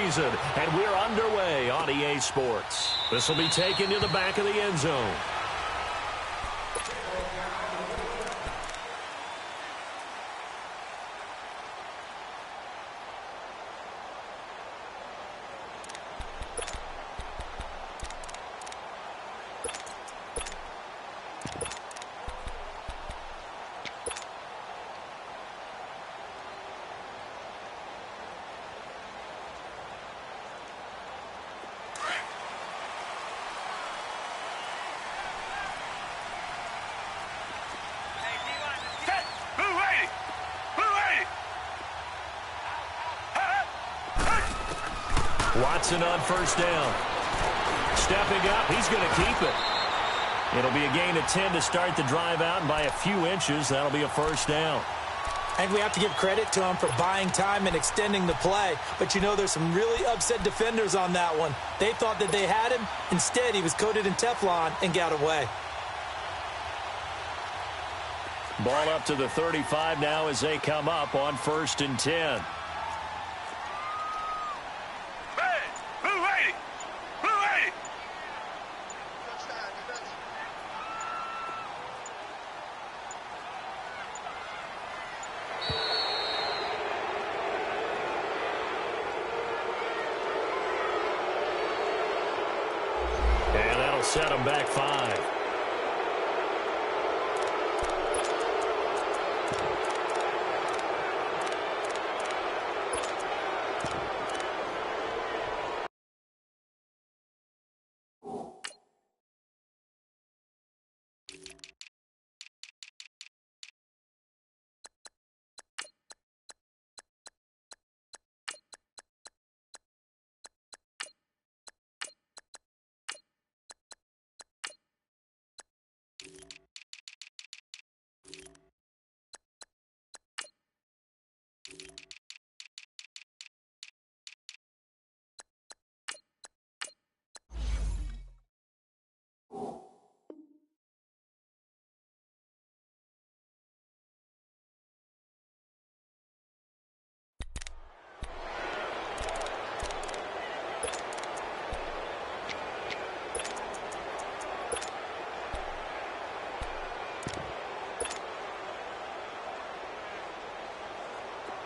season, and we're underway on EA Sports. This will be taken to the back of the end zone. Watson on first down. Stepping up, he's going to keep it. It'll be a gain of 10 to start the drive out, and by a few inches, that'll be a first down. I think we have to give credit to him for buying time and extending the play. But, you know, there's some really upset defenders on that one. They thought that they had him. Instead, he was coated in Teflon and got away. Ball up to the 35 now as they come up on 1st and 10. Set him back 5.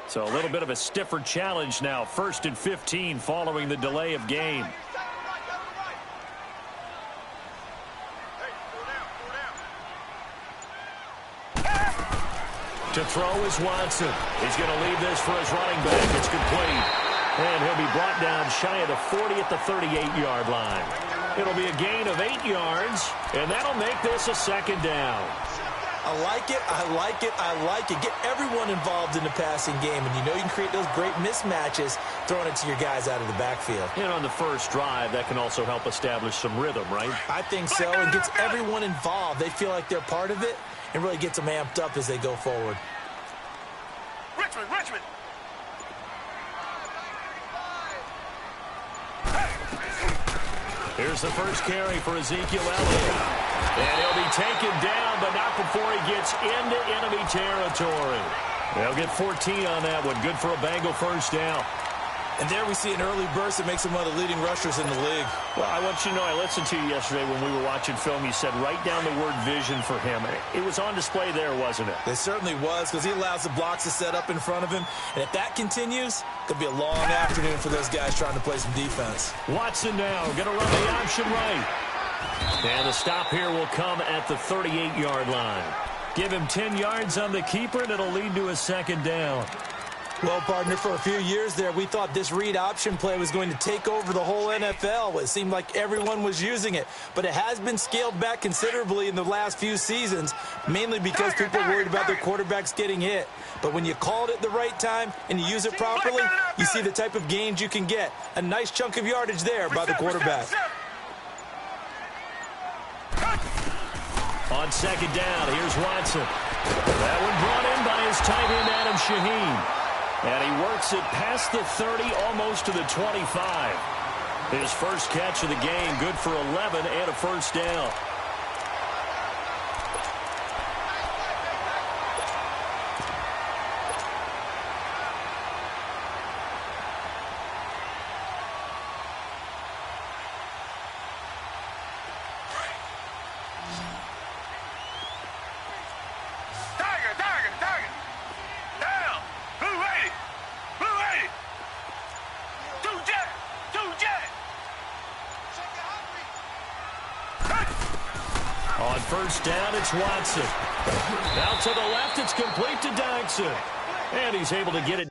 So a little bit of a stiffer challenge now. 1st and 15 following the delay of game. To throw is Watson. He's going to leave this for his running back. It's complete. And he'll be brought down shy of the 40 at the 38-yard line. It'll be a gain of 8 yards, and that'll make this a 2nd down. I like it, I like it, I like it. Get everyone involved in the passing game, and you know you can create those great mismatches throwing it to your guys out of the backfield. And on the first drive, that can also help establish some rhythm, right? I think so, and gets everyone involved. They feel like they're part of it, and really gets them amped up as they go forward. Richmond! Here's the first carry for Ezekiel Elliott. And he'll be taken down, but not before he gets into enemy territory. They'll get 14 on that one. Good for a Bengal first down. And there we see an early burst that makes him one of the leading rushers in the league. Well, I want you to know, I listened to you yesterday when we were watching film. You said write down the word vision for him. It was on display there, wasn't it? It certainly was, because he allows the blocks to set up in front of him. And if that continues, it could be a long afternoon for those guys trying to play some defense. Watson now going to run the option right. And the stop here will come at the 38-yard line. Give him 10 yards on the keeper, and it'll lead to a 2nd down. Well, partner, for a few years there, we thought this read option play was going to take over the whole NFL. It seemed like everyone was using it, but it has been scaled back considerably in the last few seasons, mainly because people are worried about their quarterbacks getting hit. But when you call it at the right time and you use it properly, you see the type of gains you can get. A nice chunk of yardage there by the quarterback. On 2nd down, here's Watson. That one brought in by his tight end, Adam Shaheen. And he works it past the 30, almost to the 25. His first catch of the game, good for 11 and a first down. On first down, it's Watson. Out to the left, it's complete to Dodson. And he's able to get it.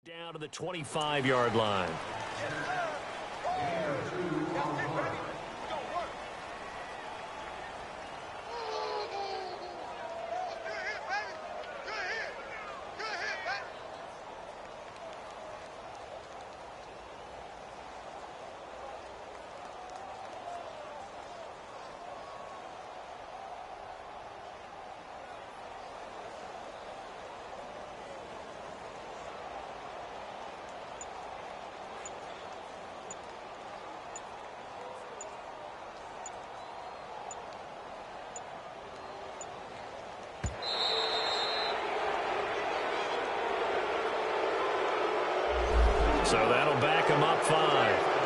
Down to the 25-yard line. So that'll back him up 5.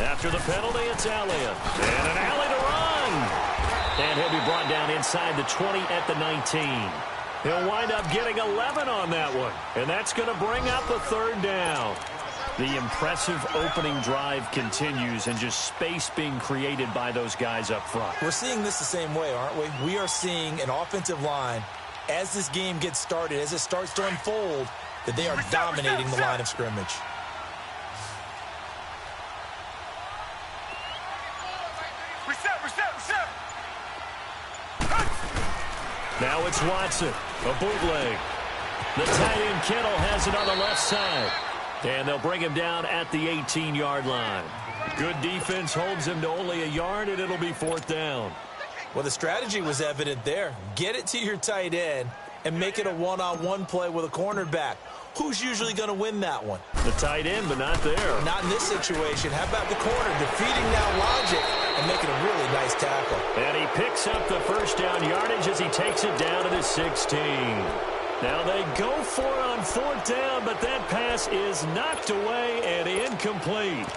After the penalty, it's Elliott. And an alley to run. And he'll be brought down inside the 20 at the 19. He'll wind up getting 11 on that one. And that's going to bring up a third down. The impressive opening drive continues and just space being created by those guys up front. We're seeing this the same way, aren't we? We are seeing an offensive line, as this game gets started, as it starts to unfold, that they are dominating the line of scrimmage. Now it's Watson, a bootleg. The tight end Kittle has it on the left side. And they'll bring him down at the 18-yard line. Good defense holds him to only a yard, and it'll be 4th down. Well, the strategy was evident there. Get it to your tight end and make it a one-on-one play with a cornerback. Who's usually going to win that one? The tight end, but not there. Not in this situation. How about the corner defeating that logic and making a really nice tackle? And he picks up the first down yardage as he takes it down to the 16. Now they go for it on 4th down, but that pass is knocked away and incomplete.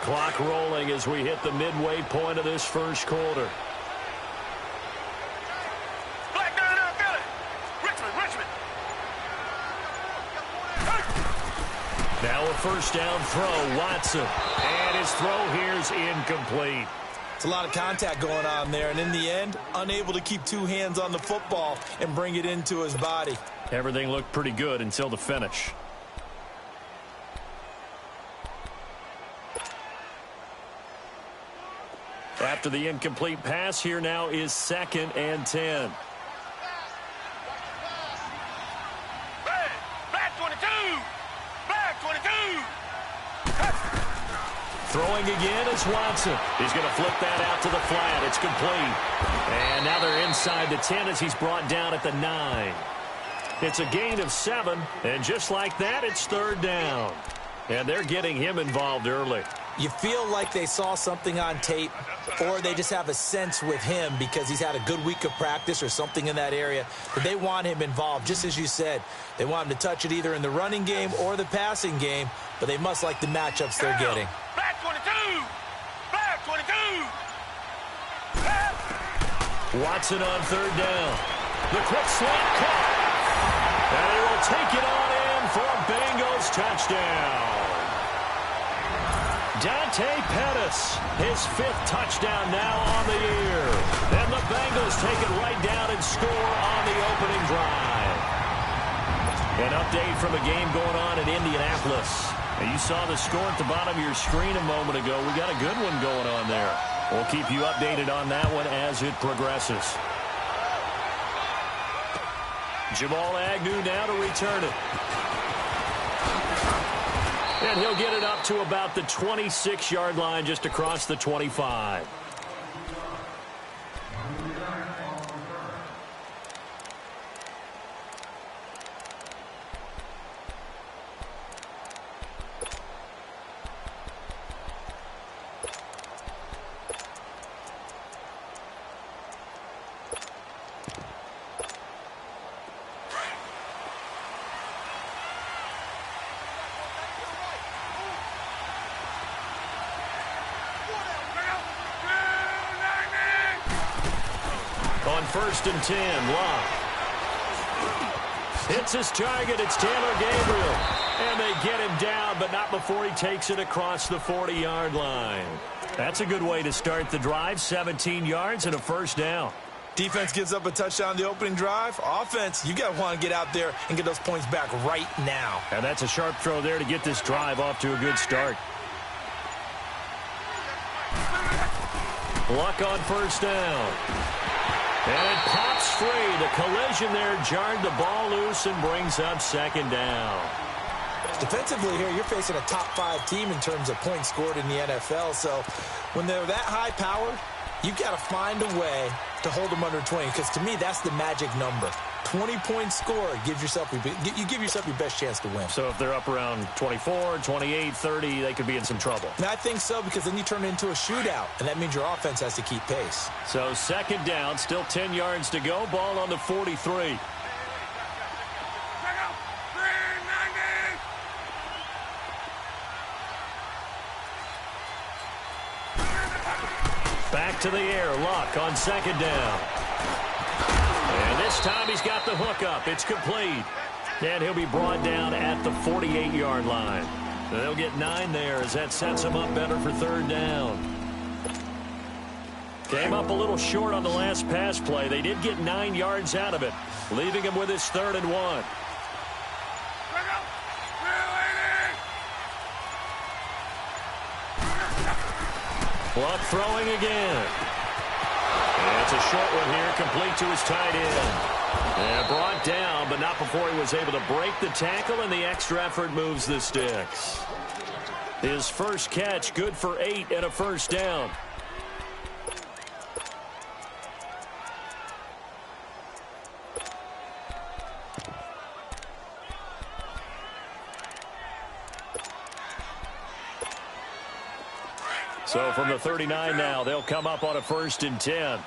Clock rolling as we hit the midway point of this first quarter. Now a first down throw, Watson. And his throw here's incomplete. It's a lot of contact going on there, and in the end, unable to keep two hands on the football and bring it into his body. Everything looked pretty good until the finish. After the incomplete pass, here now is 2nd and 10. Throwing again is Watson. He's going to flip that out to the flat. It's complete. And now they're inside the 10 as he's brought down at the 9. It's a gain of 7, and just like that, it's 3rd down. And they're getting him involved early. You feel like they saw something on tape, or they just have a sense with him because he's had a good week of practice or something in that area that they want him involved. Just as you said, they want him to touch it either in the running game or the passing game, but they must like the matchups they're getting. Back 22! Back 22! Watson on 3rd down. The quick slant caught. And he will take it on in for a Bengals touchdown. Dante Pettis, his 5th touchdown now on the year. And the Bengals take it right down and score on the opening drive. An update from a game going on in Indianapolis. And you saw the score at the bottom of your screen a moment ago. We got a good one going on there. We'll keep you updated on that one as it progresses. Jamal Agnew now to return it. And he'll get it up to about the 26-yard line just across the 25. On 1st and 10, Locke hits his target. It's Taylor Gabriel. And they get him down, but not before he takes it across the 40-yard line. That's a good way to start the drive. 17 yards and a 1st down. Defense gives up a touchdown the opening drive. Offense, you got to want to get out there and get those points back right now. And that's a sharp throw there to get this drive off to a good start. Luck on 1st down. And it pops free. The collision there jarred the ball loose and brings up 2nd down. Defensively here, you're facing a top 5 team in terms of points scored in the NFL. So when they're that high powered, you've got to find a way to hold them under 20. Because to me, that's the magic number. 20 points scored gives yourself you give yourself your best chance to win. So if they're up around 24, 28, 30, they could be in some trouble. And I think so, because then you turn it into a shootout, and that means your offense has to keep pace. So 2nd down, still 10 yards to go. Ball on the 43. Back to the air. Luck on 2nd down. And this time he's got the hook up. It's complete. And he'll be brought down at the 48-yard line. They'll get 9 there as that sets him up better for 3rd down. Came up a little short on the last pass play. They did get 9 yards out of it, leaving him with his 3rd and 1. Luck throwing again. And it's a short one here, complete to his tight end. And brought down, but not before he was able to break the tackle, and the extra effort moves the sticks. His first catch, good for 8 and a first down. So from the 39 now, they'll come up on a 1st and 10.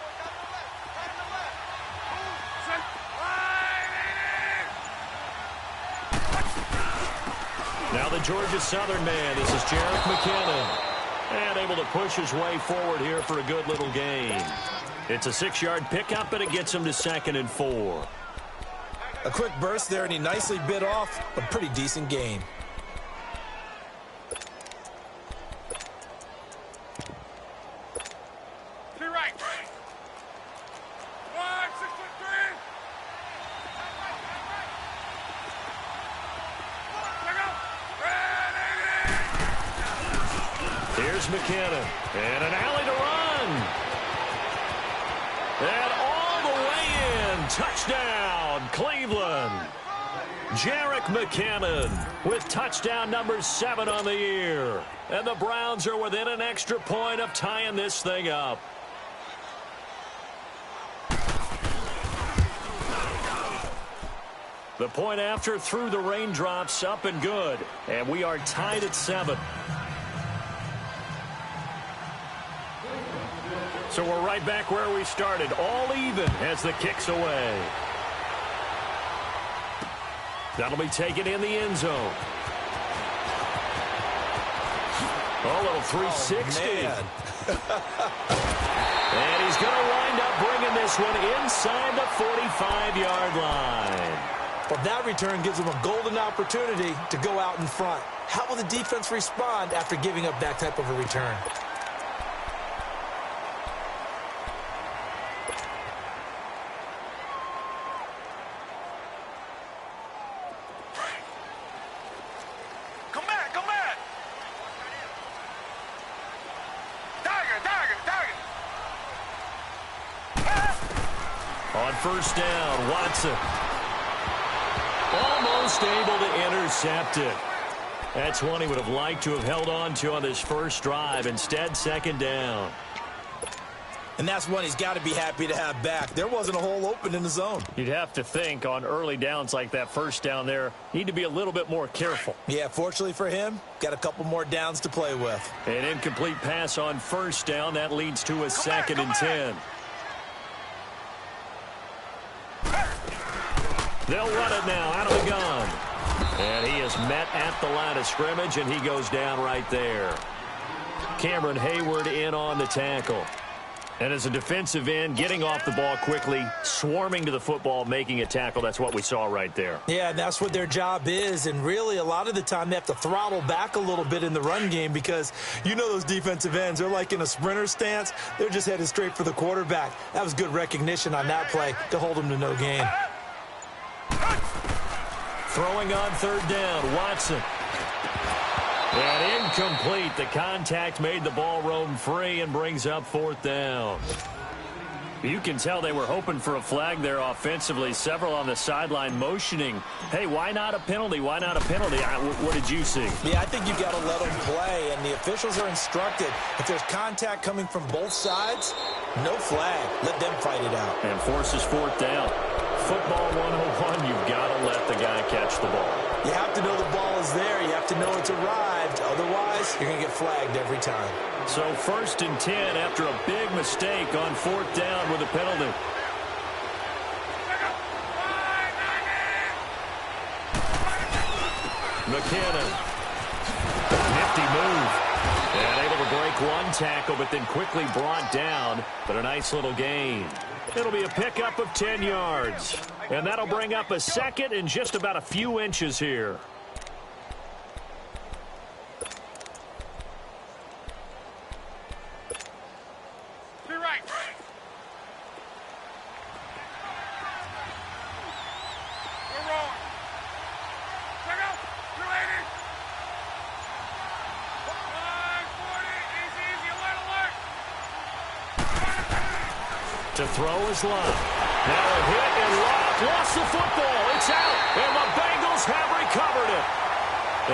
Now the Georgia Southern man, this is Jerick McKinnon. And able to push his way forward here for a good little gain. It's a 6-yard pickup, and it gets him to 2nd and 4. A quick burst there, and he nicely bit off a pretty decent gain. Here's McKinnon, and an alley to run. And all the way in, touchdown, Cleveland. Jerick McKinnon with touchdown number 7 on the year. And the Browns are within an extra point of tying this thing up. The point after through the raindrops, up and good. And we are tied at 7. So we're right back where we started, all even as the kick's away. That'll be taken in the end zone. Oh, little 360. And he's going to wind up bringing this one inside the 45-yard line. Well, that return gives him a golden opportunity to go out in front. How will the defense respond after giving up that type of a return? On 1st down, Watson. Almost able to intercept it. That's one he would have liked to have held on to on this first drive. Instead, 2nd down. And that's one he's got to be happy to have back. There wasn't a hole open in the zone. You'd have to think on early downs like that 1st down there, need to be a little bit more careful. Yeah, fortunately for him, got a couple more downs to play with. An incomplete pass on 1st down. That leads to a 2nd and 10. They'll run it now out of the gun. And he is met at the line of scrimmage, and he goes down right there. Cameron Hayward in on the tackle. And as a defensive end, getting off the ball quickly, swarming to the football, making a tackle, that's what we saw right there. Yeah, and that's what their job is. And really, a lot of the time, they have to throttle back a little bit in the run game because you know those defensive ends, they're like in a sprinter stance. They're just headed straight for the quarterback. That was good recognition on that play to hold them to no gain. Throwing on 3rd down, Watson. And incomplete. The contact made the ball roam free and brings up 4th down. You can tell they were hoping for a flag there offensively. Several on the sideline motioning. Hey, why not a penalty? Why not a penalty? What did you see? Yeah, I think you've got to let them play, and the officials are instructed. If there's contact coming from both sides, no flag. Let them fight it out. And forces 4th down. Football 101, you've got to let the guy catch the ball. You have to know the ball is there. You have to know it's arrived. Otherwise, you're going to get flagged every time. So 1st and 10 after a big mistake on 4th down with a penalty. McKinnon. Nifty move. And able to break one tackle, but then quickly brought down. But a nice little gain. It'll be a pickup of 10 yards. And that'll bring up a 2nd and just about a few inches here. To throw is Love. Now a hit and Love lost the football. It's out, and the Bengals have recovered it.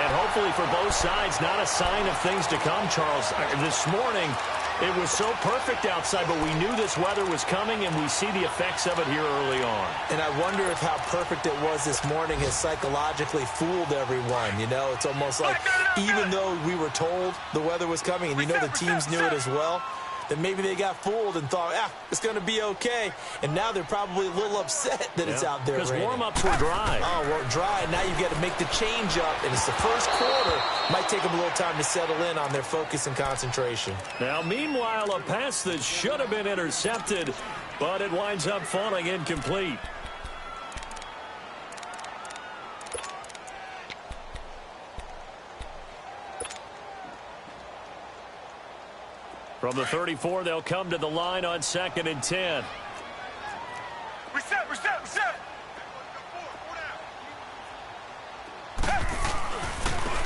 And hopefully for both sides, not a sign of things to come, Charles. This morning, it was so perfect outside, but we knew this weather was coming, and we see the effects of it here early on. And I wonder if how perfect it was this morning has psychologically fooled everyone. You know, it's almost like even though we were told the weather was coming, and you know the teams knew it as well, that maybe they got fooled and thought, it's going to be okay. And now they're probably a little upset that it's out there. Because warm-ups were dry. Oh, well, dry. Now you've got to make the change up, and it's the first quarter. Might take them a little time to settle in on their focus and concentration. Now, meanwhile, a pass that should have been intercepted, but it winds up falling incomplete. From the 34, they'll come to the line on 2nd and 10. Reset.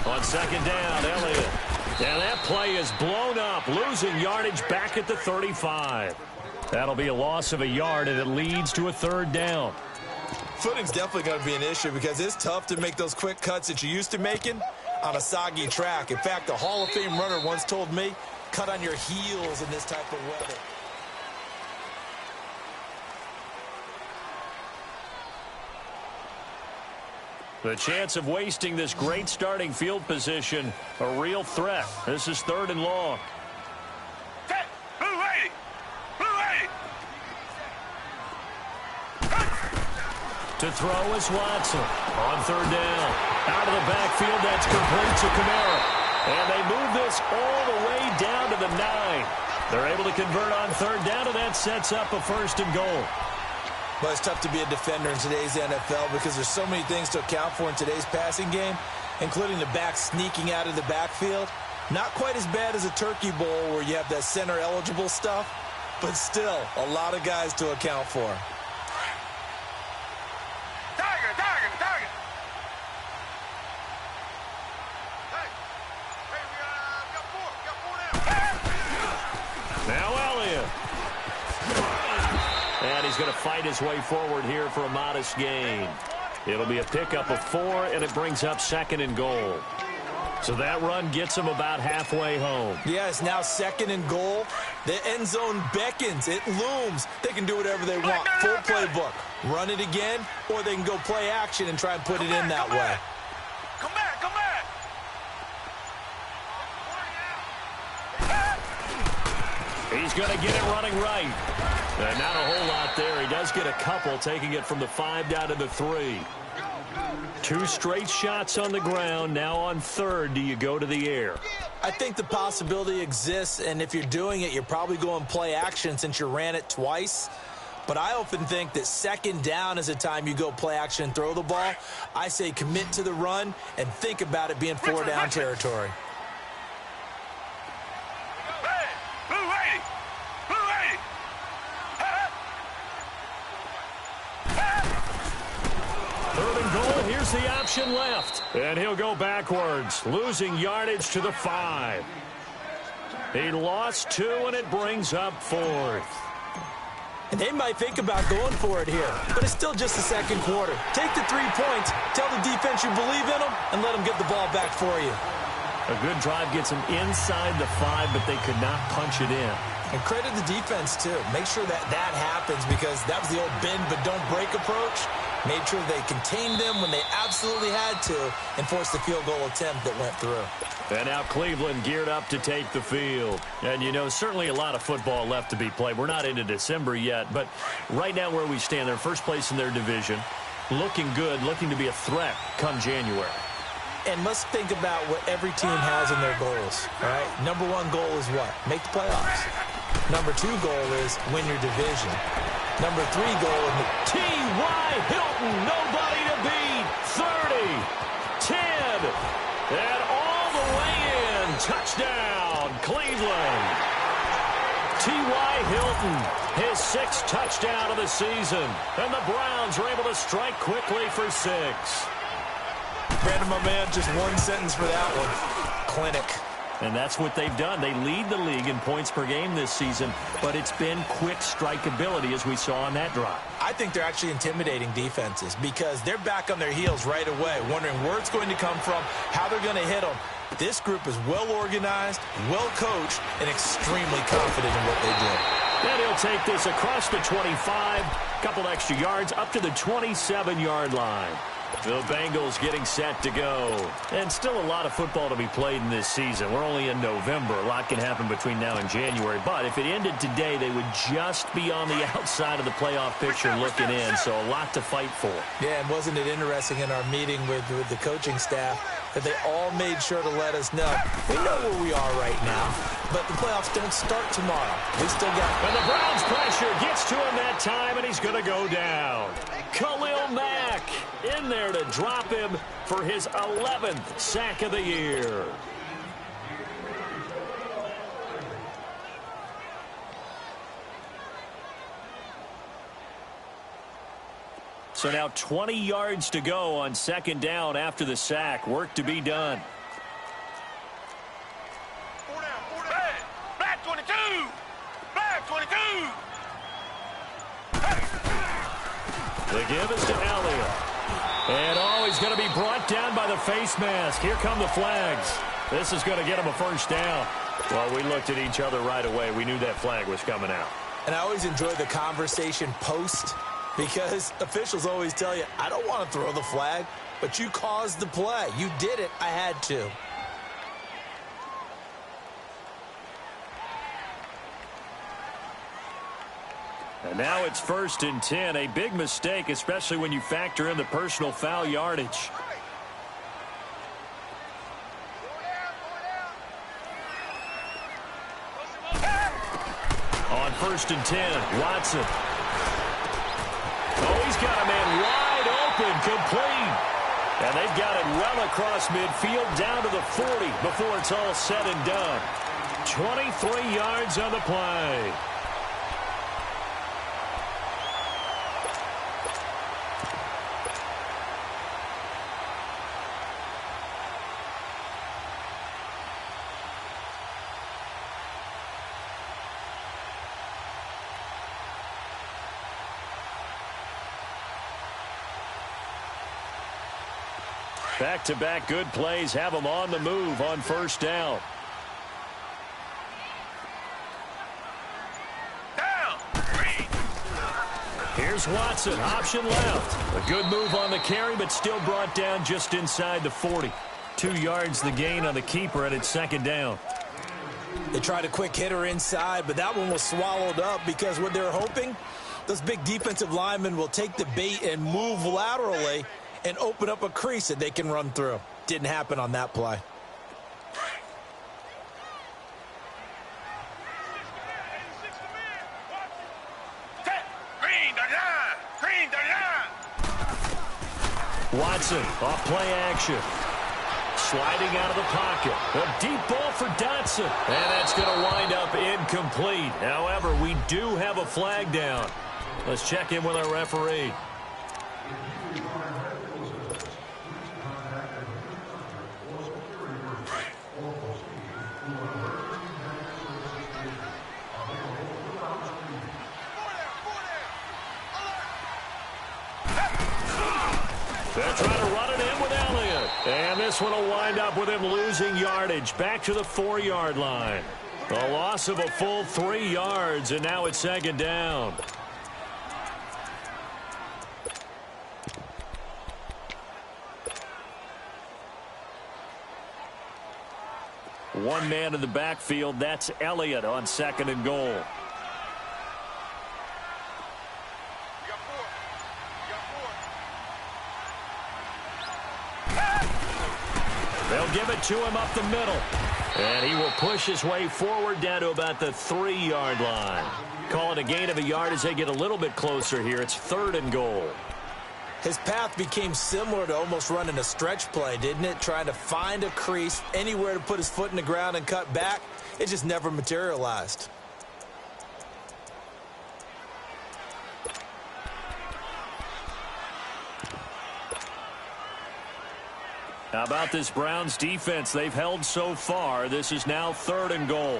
On 2nd down, Elliott. And that play is blown up, losing yardage back at the 35. That'll be a loss of a yard, and it leads to a 3rd down. Footing's definitely going to be an issue because it's tough to make those quick cuts that you're used to making on a soggy track. In fact, a Hall of Fame runner once told me, cut on your heels in this type of weather. The chance of wasting this great starting field position, a real threat. This is 3rd and long. Blue 80. To throw is Watson. On 3rd down. Out of the backfield, that's complete to Kamara. And they move this all the way down to the 9. They're able to convert on 3rd down, and that sets up a 1st and goal. But it's tough to be a defender in today's NFL because there's so many things to account for in today's passing game, including the back sneaking out of the backfield. Not quite as bad as a turkey bowl where you have that center-eligible stuff, but still a lot of guys to account for. Target. Now Elliott. And he's going to fight his way forward here for a modest gain. It'll be a pickup of 4, and it brings up 2nd and goal. So that run gets him about halfway home. Yes, now 2nd and goal. The end zone beckons. It looms. They can do whatever they want. Full playbook. Run it again, or they can go play action and try and put it in that way. Come back. He's going to get it running right. Not a whole lot there. He does get a couple, taking it from the 5 down to the 3. 2 straight shots on the ground. Now on 3rd, do you go to the air? I think the possibility exists, and if you're doing it, you're probably going play action since you ran it twice. But I often think that 2nd down is a time you go play action and throw the ball. I say commit to the run and think about it being 4 down territory. Here's the option left, and he'll go backwards, losing yardage to the 5. He lost 2, and it brings up 4th. And they might think about going for it here, but it's still just the 2nd quarter. Take the 3 points, tell the defense you believe in them, and let them get the ball back for you. A good drive gets them inside the 5, but they could not punch it in. And credit the defense, too. Make sure that happens because that was the old bend but don't break approach. Made sure they contained them when they absolutely had to and forced the field goal attempt that went through. And now Cleveland geared up to take the field. And, you know, certainly a lot of football left to be played. We're not into December yet, but right now where we stand, they're first place in their division. Looking good, looking to be a threat come January. And let's think about what every team has in their goals, all right? Number 1 goal is what? Make the playoffs. Number 2 goal is win your division. Number 3 goal is T.Y. Hilton, nobody to beat. 30, 10, and all the way in. Touchdown, Cleveland. T.Y. Hilton, his 6th touchdown of the season. And the Browns are able to strike quickly for 6. Brandon, my man, just one sentence for that one. Clinic. And that's what they've done. They lead the league in points per game this season, but it's been quick strikeability as we saw on that drive. I think they're actually intimidating defenses because they're back on their heels right away, wondering where it's going to come from, how they're going to hit them. This group is well organized, well coached, and extremely confident in what they do. And he'll take this across the 25, couple extra yards up to the 27-yard line. The Bengals getting set to go. And still a lot of football to be played in this season. We're only in November. A lot can happen between now and January. But if it ended today, they would just be on the outside of the playoff picture looking in. So a lot to fight for. Yeah, and wasn't it interesting in our meeting with the coaching staff that they all made sure to let us know, we know where we are right now, but the playoffs don't start tomorrow. We still got... And the Browns pressure gets to him that time, and he's going to go down. Khalil Mack in there to drop him for his 11th sack of the year. So now 20 yards to go on second down after the sack. Work to be done. Black 22! Black 22! The give is to Elliott. And he's going to be brought down by the face mask. Here come the flags. This is going to get him a first down. Well, we looked at each other right away. We knew that flag was coming out. And I always enjoy the conversation post, because officials always tell you, I don't want to throw the flag, but you caused the play. You did it. I had to. And now it's 1st and 10. A big mistake, especially when you factor in the personal foul yardage. On 1st and 10, Watson. Oh, he's got a man wide open, complete. And they've got it well across midfield down to the 40 before it's all said and done. 23 yards on the play. Back-to-back good plays have them on the move on first down. Here's Watson, option left. A good move on the carry, but still brought down just inside the 40. 2 yards the gain on the keeper, and it's second down. They tried a quick hitter inside, but that one was swallowed up because what they're hoping, those big defensive linemen will take the bait and move laterally and open up a crease that they can run through. Didn't happen on that play. Watson, off play action. Sliding out of the pocket. A deep ball for Dotson. And that's going to wind up incomplete. However, we do have a flag down. Let's check in with our referee. They're trying to run it in with Elliott. And this one will wind up with him losing yardage back to the 4-yard line. A loss of a full 3 yards, and now it's second down. One man in the backfield. That's Elliott on second and goal. They'll give it to him up the middle. And he will push his way forward down to about the 3-yard line. Call it a gain of a yard as they get a little bit closer here. It's 3rd and goal. His path became similar to almost running a stretch play, didn't it? Trying to find a crease, anywhere to put his foot in the ground and cut back. It just never materialized. How about this Browns defense? They've held so far. This is now 3rd and goal.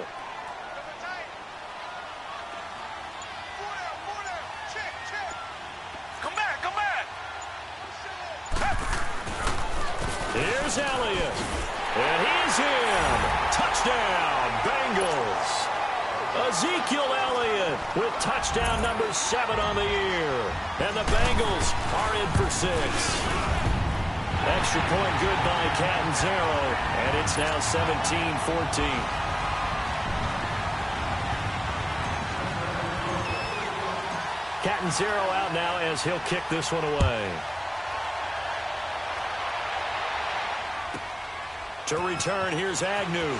Come back, come back. Here's Elliott. And he's in. Touchdown, Bengals. Ezekiel Elliott with touchdown number 7 on the year. And the Bengals are in for 6. Extra point good by Catanzaro, and it's now 17-14. Catanzaro out now as he'll kick this one away. To return, here's Agnew.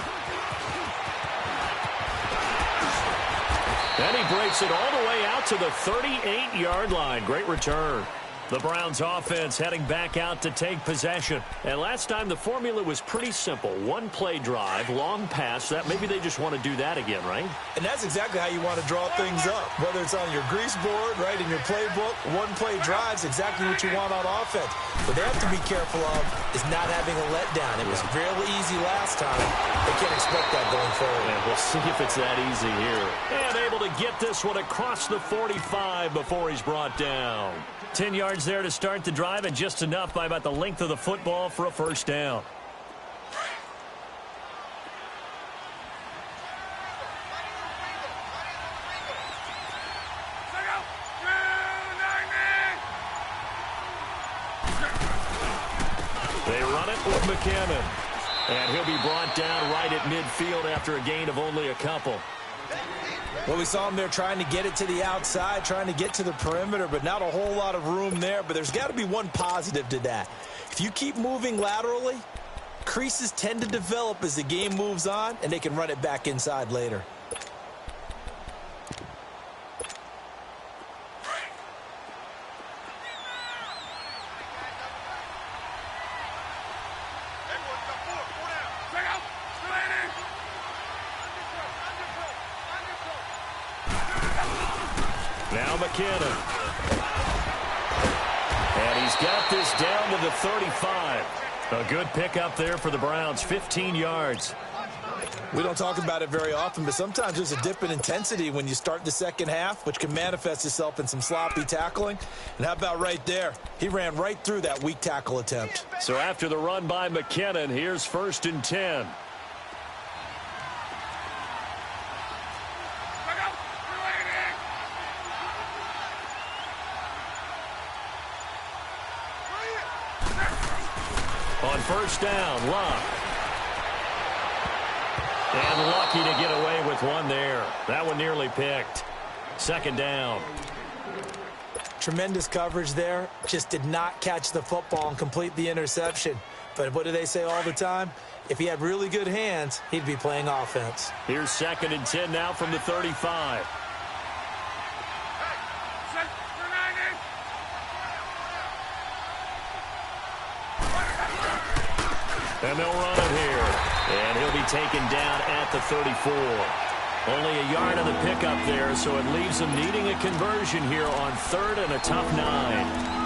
And he breaks it all the way out to the 38-yard line. Great return. The Browns offense heading back out to take possession. And last time the formula was pretty simple. One play drive, long pass. That maybe they just want to do that again, right? And that's exactly how you want to draw things up. Whether it's on your grease board, right, in your playbook, one play drive's exactly what you want on offense. What they have to be careful of is not having a letdown. It was fairly easy last time. They can't expect that going forward. And we'll see if it's that easy here. And able to get this one across the 45 before he's brought down. 10 yards there to start the drive, and just enough by about the length of the football for a first down. They run it with McKinnon. And he'll be brought down right at midfield after a gain of only a couple. Well, we saw him there trying to get it to the outside, trying to get to the perimeter, but not a whole lot of room there. But there's got to be one positive to that. If you keep moving laterally, creases tend to develop as the game moves on, and they can run it back inside later. Now McKinnon. And he's got this down to the 35. A good pickup there for the Browns, 15 yards. We don't talk about it very often, but sometimes there's a dip in intensity when you start the second half, which can manifest itself in some sloppy tackling. And how about right there? He ran right through that weak tackle attempt. So after the run by McKinnon, here's 1st and 10. On first down, Luck. And lucky to get away with one there. That one nearly picked. 2nd down. Tremendous coverage there. Just did not catch the football and complete the interception. But what do they say all the time? If he had really good hands, he'd be playing offense. Here's 2nd and 10 now from the 35. And they'll run it here. And he'll be taken down at the 34. Only a yard on the pickup there, so it leaves them needing a conversion here on 3rd and a tough 9.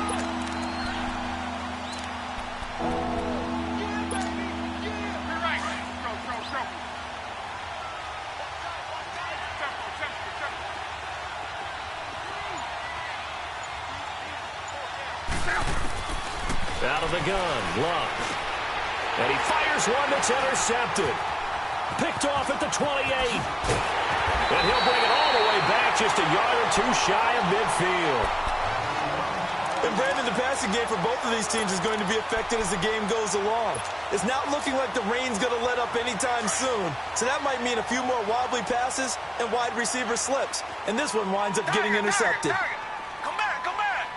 Out of the gun, Luck. And he fires one that's intercepted. Picked off at the 28. And he'll bring it all the way back just a yard or two shy of midfield. And Brandon, the passing game for both of these teams is going to be affected as the game goes along. It's not looking like the rain's going to let up anytime soon. So that might mean a few more wobbly passes and wide receiver slips. And this one winds up getting intercepted. Come back, come back.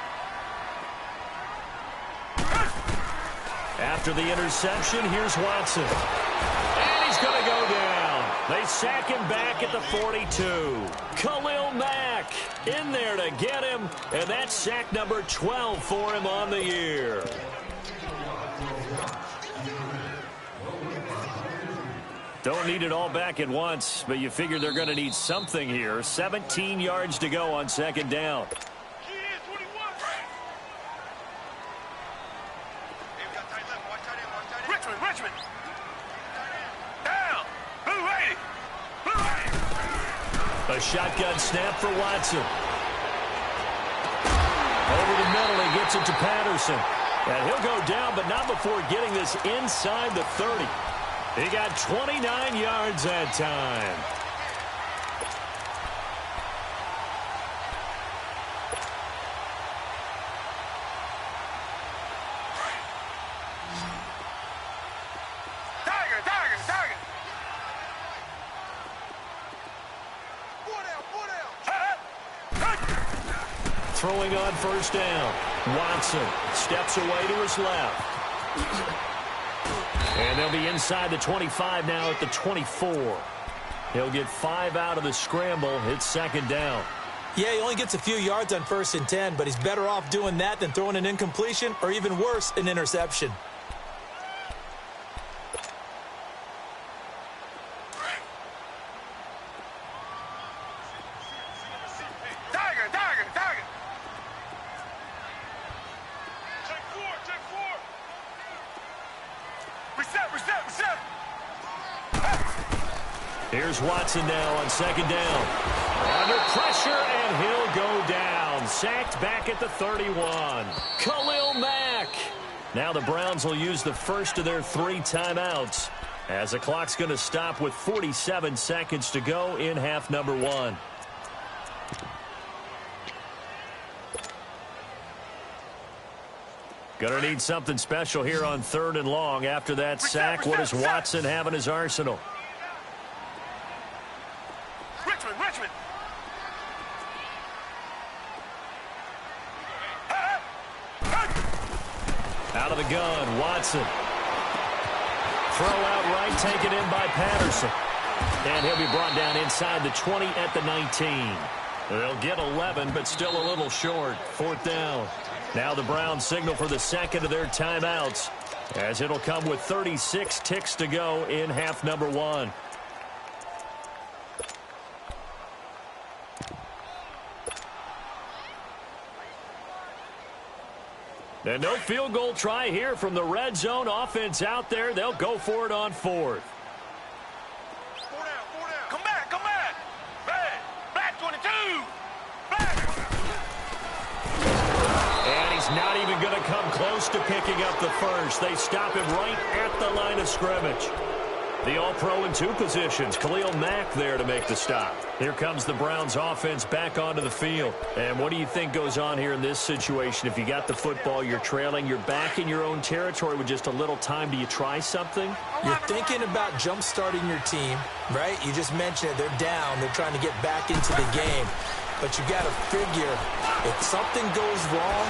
After the interception, here's Watson. And he's going to go down. They sack him back at the 42. Khalil Mack in there to get him. And that's sack number 12 for him on the year. Don't need it all back at once, but you figure they're going to need something here. 17 yards to go on 2nd down. shotgun snap for Watson. Over the middle, he gets it to Patterson. And he'll go down, but not before getting this inside the 30. He got 29 yards that time. Throwing on first down. Watson steps away to his left. And they'll be inside the 25 now at the 24. He'll get 5 out of the scramble. It's second down. Yeah, he only gets a few yards on 1st and 10, but he's better off doing that than throwing an incompletion or even worse, an interception. Here's Watson now on second down. Under pressure, and he'll go down. Sacked back at the 31. Khalil Mack. Now the Browns will use the first of their 3 timeouts, as the clock's going to stop with 47 seconds to go in half number 1. Going to need something special here on 3rd and long. After that sack, what does Watson have in his arsenal? Richmond. Out of the gun, Watson. Throw out right, taken in by Patterson. And he'll be brought down inside the 20 at the 19. They'll get 11, but still a little short. 4th down. Now the Browns signal for the second of their timeouts, as it'll come with 36 ticks to go in half number 1. And no field goal try here from the red zone offense out there. They'll go for it on 4th. 4 down. Come back. Red. Black 22. Black. And he's not even going to come close to picking up the first. They stop him right at the line of scrimmage. The All-Pro in 2 positions. Khalil Mack there to make the stop. Here comes the Browns offense back onto the field. And what do you think goes on here in this situation? If you got the football, you're trailing, you're back in your own territory with just a little time. Do you try something? You're thinking about jump-starting your team, right? You just mentioned it. They're down. They're trying to get back into the game. But you got to figure, if something goes wrong,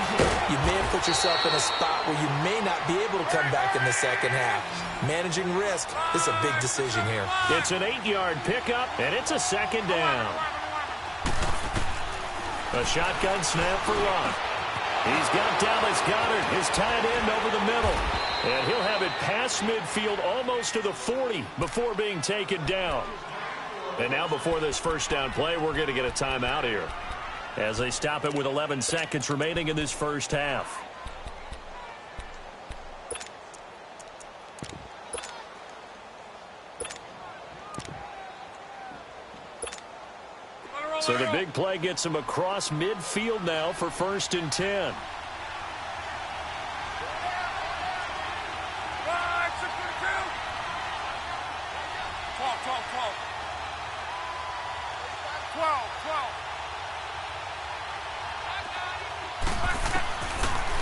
you may have put yourself in a spot where you may not be able to come back in the second half. Managing risk is a big decision here. It's an 8-yard pickup, and it's a second down. A shotgun snap for Lott. He's got Dallas Goedert, his tight end, over the middle. And he'll have it past midfield almost to the 40 before being taken down. And now before this first down play, we're going to get a timeout here, as they stop it with 11 seconds remaining in this first half. So the big play gets him across midfield now for 1st and 10.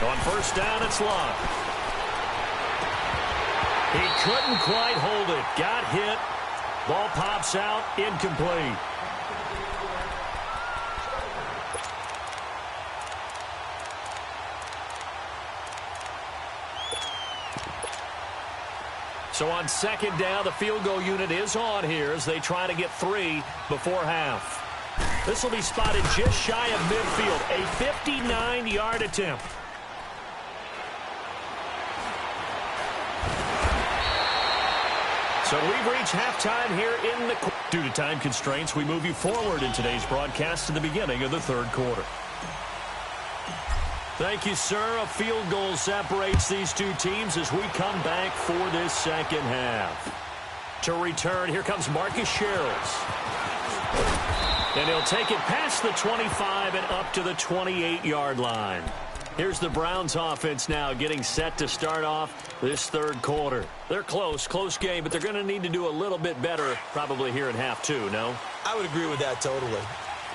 On first down, it's Lott. He couldn't quite hold it. Got hit. Ball pops out. Incomplete. So on second down, the field goal unit is on here as they try to get 3 before half. This will be spotted just shy of midfield. A 59-yard attempt. So we've reached halftime here in the... Due to time constraints, we move you forward in today's broadcast to the beginning of the 3rd quarter. Thank you, sir. A field goal separates these 2 teams as we come back for this second half. To return, here comes Marcus Sherrills. And he'll take it past the 25 and up to the 28-yard line. Here's the Browns offense now getting set to start off this third quarter. They're close game, but they're going to need to do a little bit better probably here in half two, no? I would agree with that totally.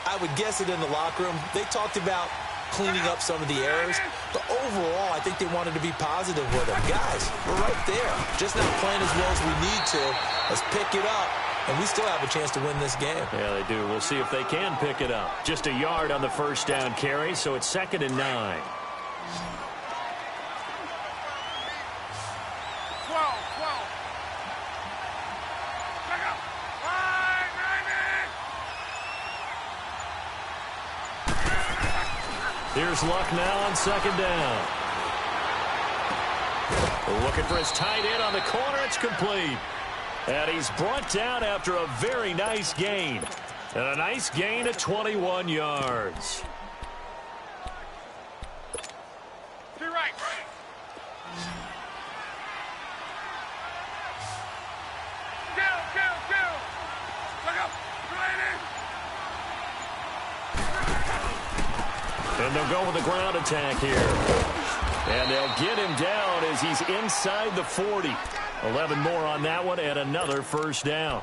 I would guess it in the locker room. They talked about cleaning up some of the errors, but overall, I think they wanted to be positive with them. Guys, we're right there. Just not playing as well as we need to. Let's pick it up, and we still have a chance to win this game. Yeah, they do. We'll see if they can pick it up. Just a yard on the first down carry, so it's 2nd and 9. 12. Check out. Line, Here's Luck now on 2nd down. Looking for his tight end on the corner. It's complete. And he's brought down after a very nice gain. And a nice gain of 21 yards. To your right. Kill. Check out. And they'll go with the ground attack here. And they'll get him down as he's inside the 40. 11 more on that one and another first down.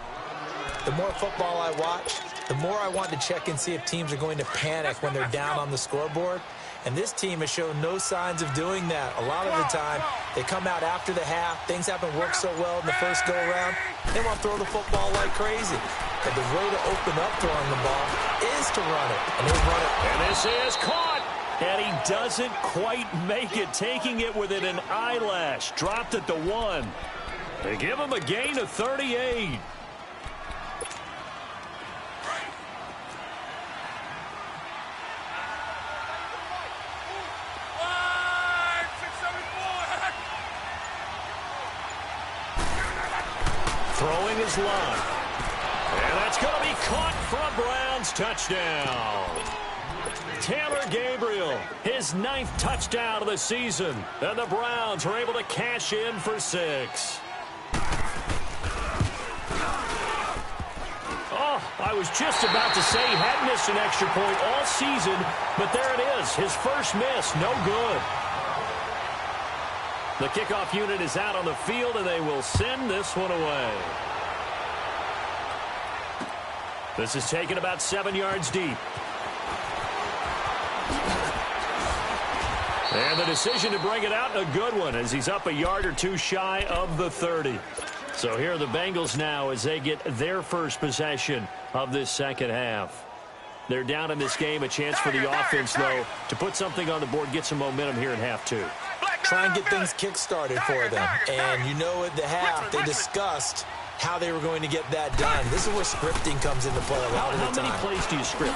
The more football I watch, the more I want to check and see if teams are going to panic when they're down on the scoreboard. And this team has shown no signs of doing that. A lot of the time, they come out after the half. Things haven't worked so well in the first go-around. They want to throw the football like crazy. But the way to open up throwing the ball is to run it. And they run it. And this is caught. And he doesn't quite make it, taking it within an eyelash. Dropped at the 1. They give him a gain of 38. Throwing his line. And that's going to be caught for a Browns touchdown. Taylor Gabriel, his 9th touchdown of the season. And the Browns are able to cash in for 6. Oh, I was just about to say he hadn't missed an extra point all season, but there it is, his first miss, no good. The kickoff unit is out on the field, and they will send this one away. This is taken about 7 yards deep. And the decision to bring it out, a good one, as he's up a yard or two shy of the 30. So here are the Bengals now as they get their first possession of this second half. They're down in this game, a chance for the offense, though, to put something on the board, get some momentum here in half two. Try and get things kick-started for them. And you know at the half, they discussed how they were going to get that done. This is where scripting comes into play a lot of the time. How many plays do you script?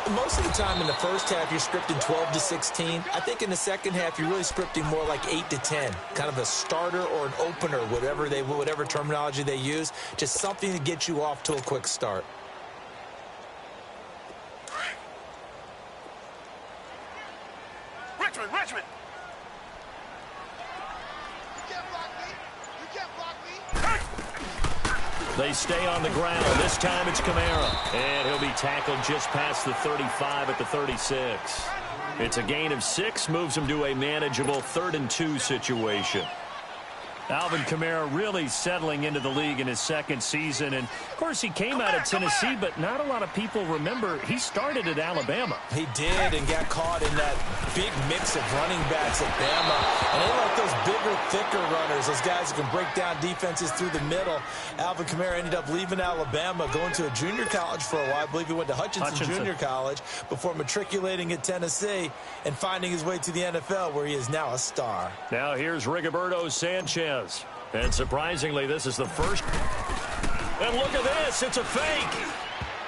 Most of the time in the first half, you're scripting 12 to 16. I think in the second half, you're really scripting more like 8 to 10. Kind of a starter or an opener, whatever terminology they use. Just something to get you off to a quick start. Richmond. They stay on the ground. This time it's Kamara. And he'll be tackled just past the 35 at the 36. It's a gain of 6, moves him to a manageable 3rd and 2 situation. Alvin Kamara really settling into the league in his second season. And, of course, he came out of Tennessee, but not a lot of people remember he started at Alabama. He did and got caught in that big mix of running backs at Bama. And they like those bigger, thicker runners, those guys who can break down defenses through the middle. Alvin Kamara ended up leaving Alabama, going to a junior college for a while. I believe he went to Hutchinson Junior College before matriculating at Tennessee and finding his way to the NFL, where he is now a star. Now here's Rigoberto Sanchez. And surprisingly, this is the first. And look at this. It's a fake.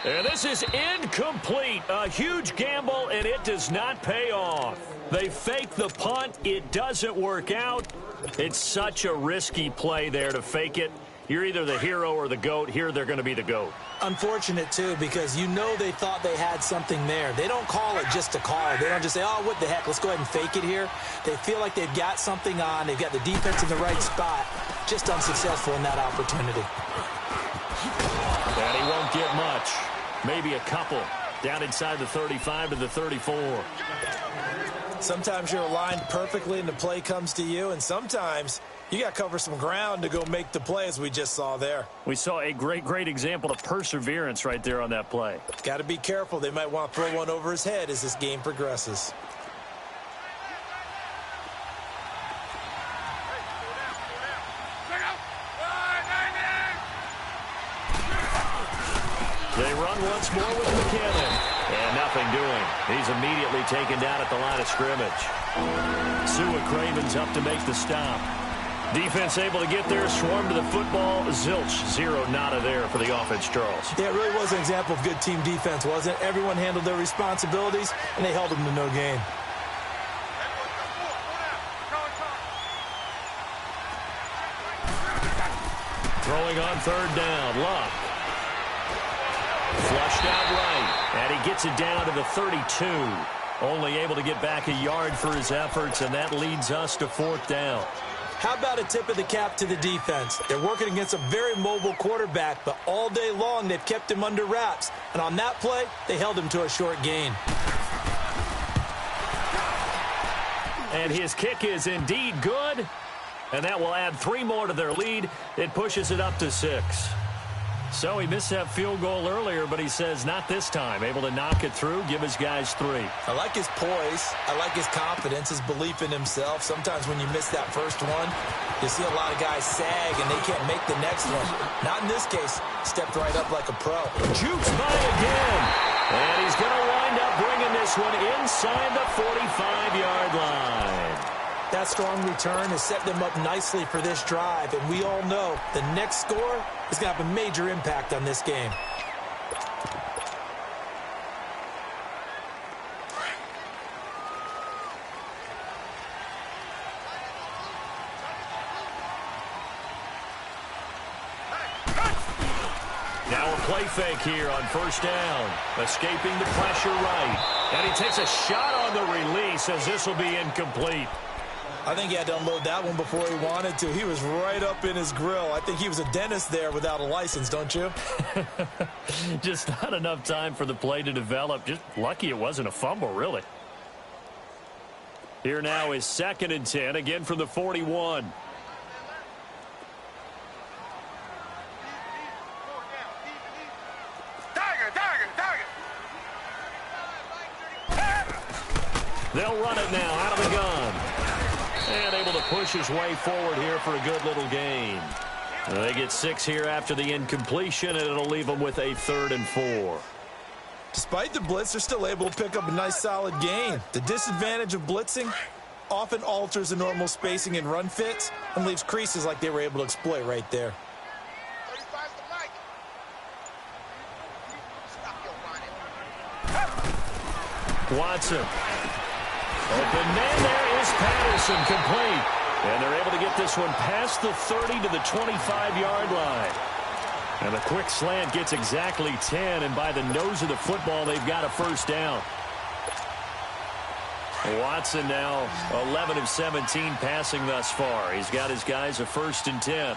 And this is incomplete. A huge gamble, and it does not pay off. They fake the punt. It doesn't work out. It's such a risky play there to fake it. You're either the hero or the GOAT. Here, they're going to be the GOAT. Unfortunate, too, because you know they thought they had something there. They don't call it just to call it. They don't just say, oh, what the heck, let's go ahead and fake it here. They feel like they've got something on. They've got the defense in the right spot. Just unsuccessful in that opportunity. And he won't get much. maybe a couple. Down inside the 35 to the 34. Sometimes you're aligned perfectly and the play comes to you, and sometimes you got to cover some ground to go make the play, as we just saw there. We saw a great example of perseverance right there on that play. Got to be careful. They might want to throw one over his head as this game progresses. They run once more with McKinnon. And nothing doing. He's immediately taken down at the line of scrimmage. Sua Craven's up to make the stop. Defense able to get there, swarm to the football. Zilch, zero nada there for the offense, Charles. Yeah, it really was an example of good team defense, wasn't it? Everyone handled their responsibilities, and they held them to no gain. Throwing on third down, Luck. Flushed out right, and he gets it down to the 32. Only able to get back a yard for his efforts, and that leads us to fourth down. How about a tip of the cap to the defense? They're working against a very mobile quarterback, but all day long they've kept him under wraps. And on that play, they held him to a short gain. And his kick is indeed good. And that will add 3 more to their lead. It pushes it up to 6. So he missed that field goal earlier, but he says not this time. Able to knock it through, give his guys 3. I like his poise. I like his confidence, his belief in himself. Sometimes when you miss that first one, you see a lot of guys sag and they can't make the next one. Not in this case. Stepped right up like a pro. Jukes by again. And he's going to wind up bringing this one inside the 45-yard line. That strong return has set them up nicely for this drive, and we all know the next score is going to have a major impact on this game. Now a play fake here on first down. Escaping the pressure right. And he takes a shot on the release as this will be incomplete. I think he had to unload that one before he wanted to. He was right up in his grill. I think he was a dentist there without a license, don't you? Just not enough time for the play to develop. Just lucky it wasn't a fumble, really. Here now is 2nd and 10, again from the 41. They'll run it now out of the gun. And able to push his way forward here for a good little gain. They get 6 here after the incompletion, and it'll leave them with a 3rd and 4. Despite the blitz, they're still able to pick up a nice solid gain. The disadvantage of blitzing often alters the normal spacing and run fits and leaves creases like they were able to exploit right there. Watson. Open man, there is Patterson, complete. And they're able to get this one past the 30 to the 25-yard line. And the quick slant gets exactly 10, and by the nose of the football, they've got a first down. Watson now 11 of 17 passing thus far. He's got his guys a 1st and 10.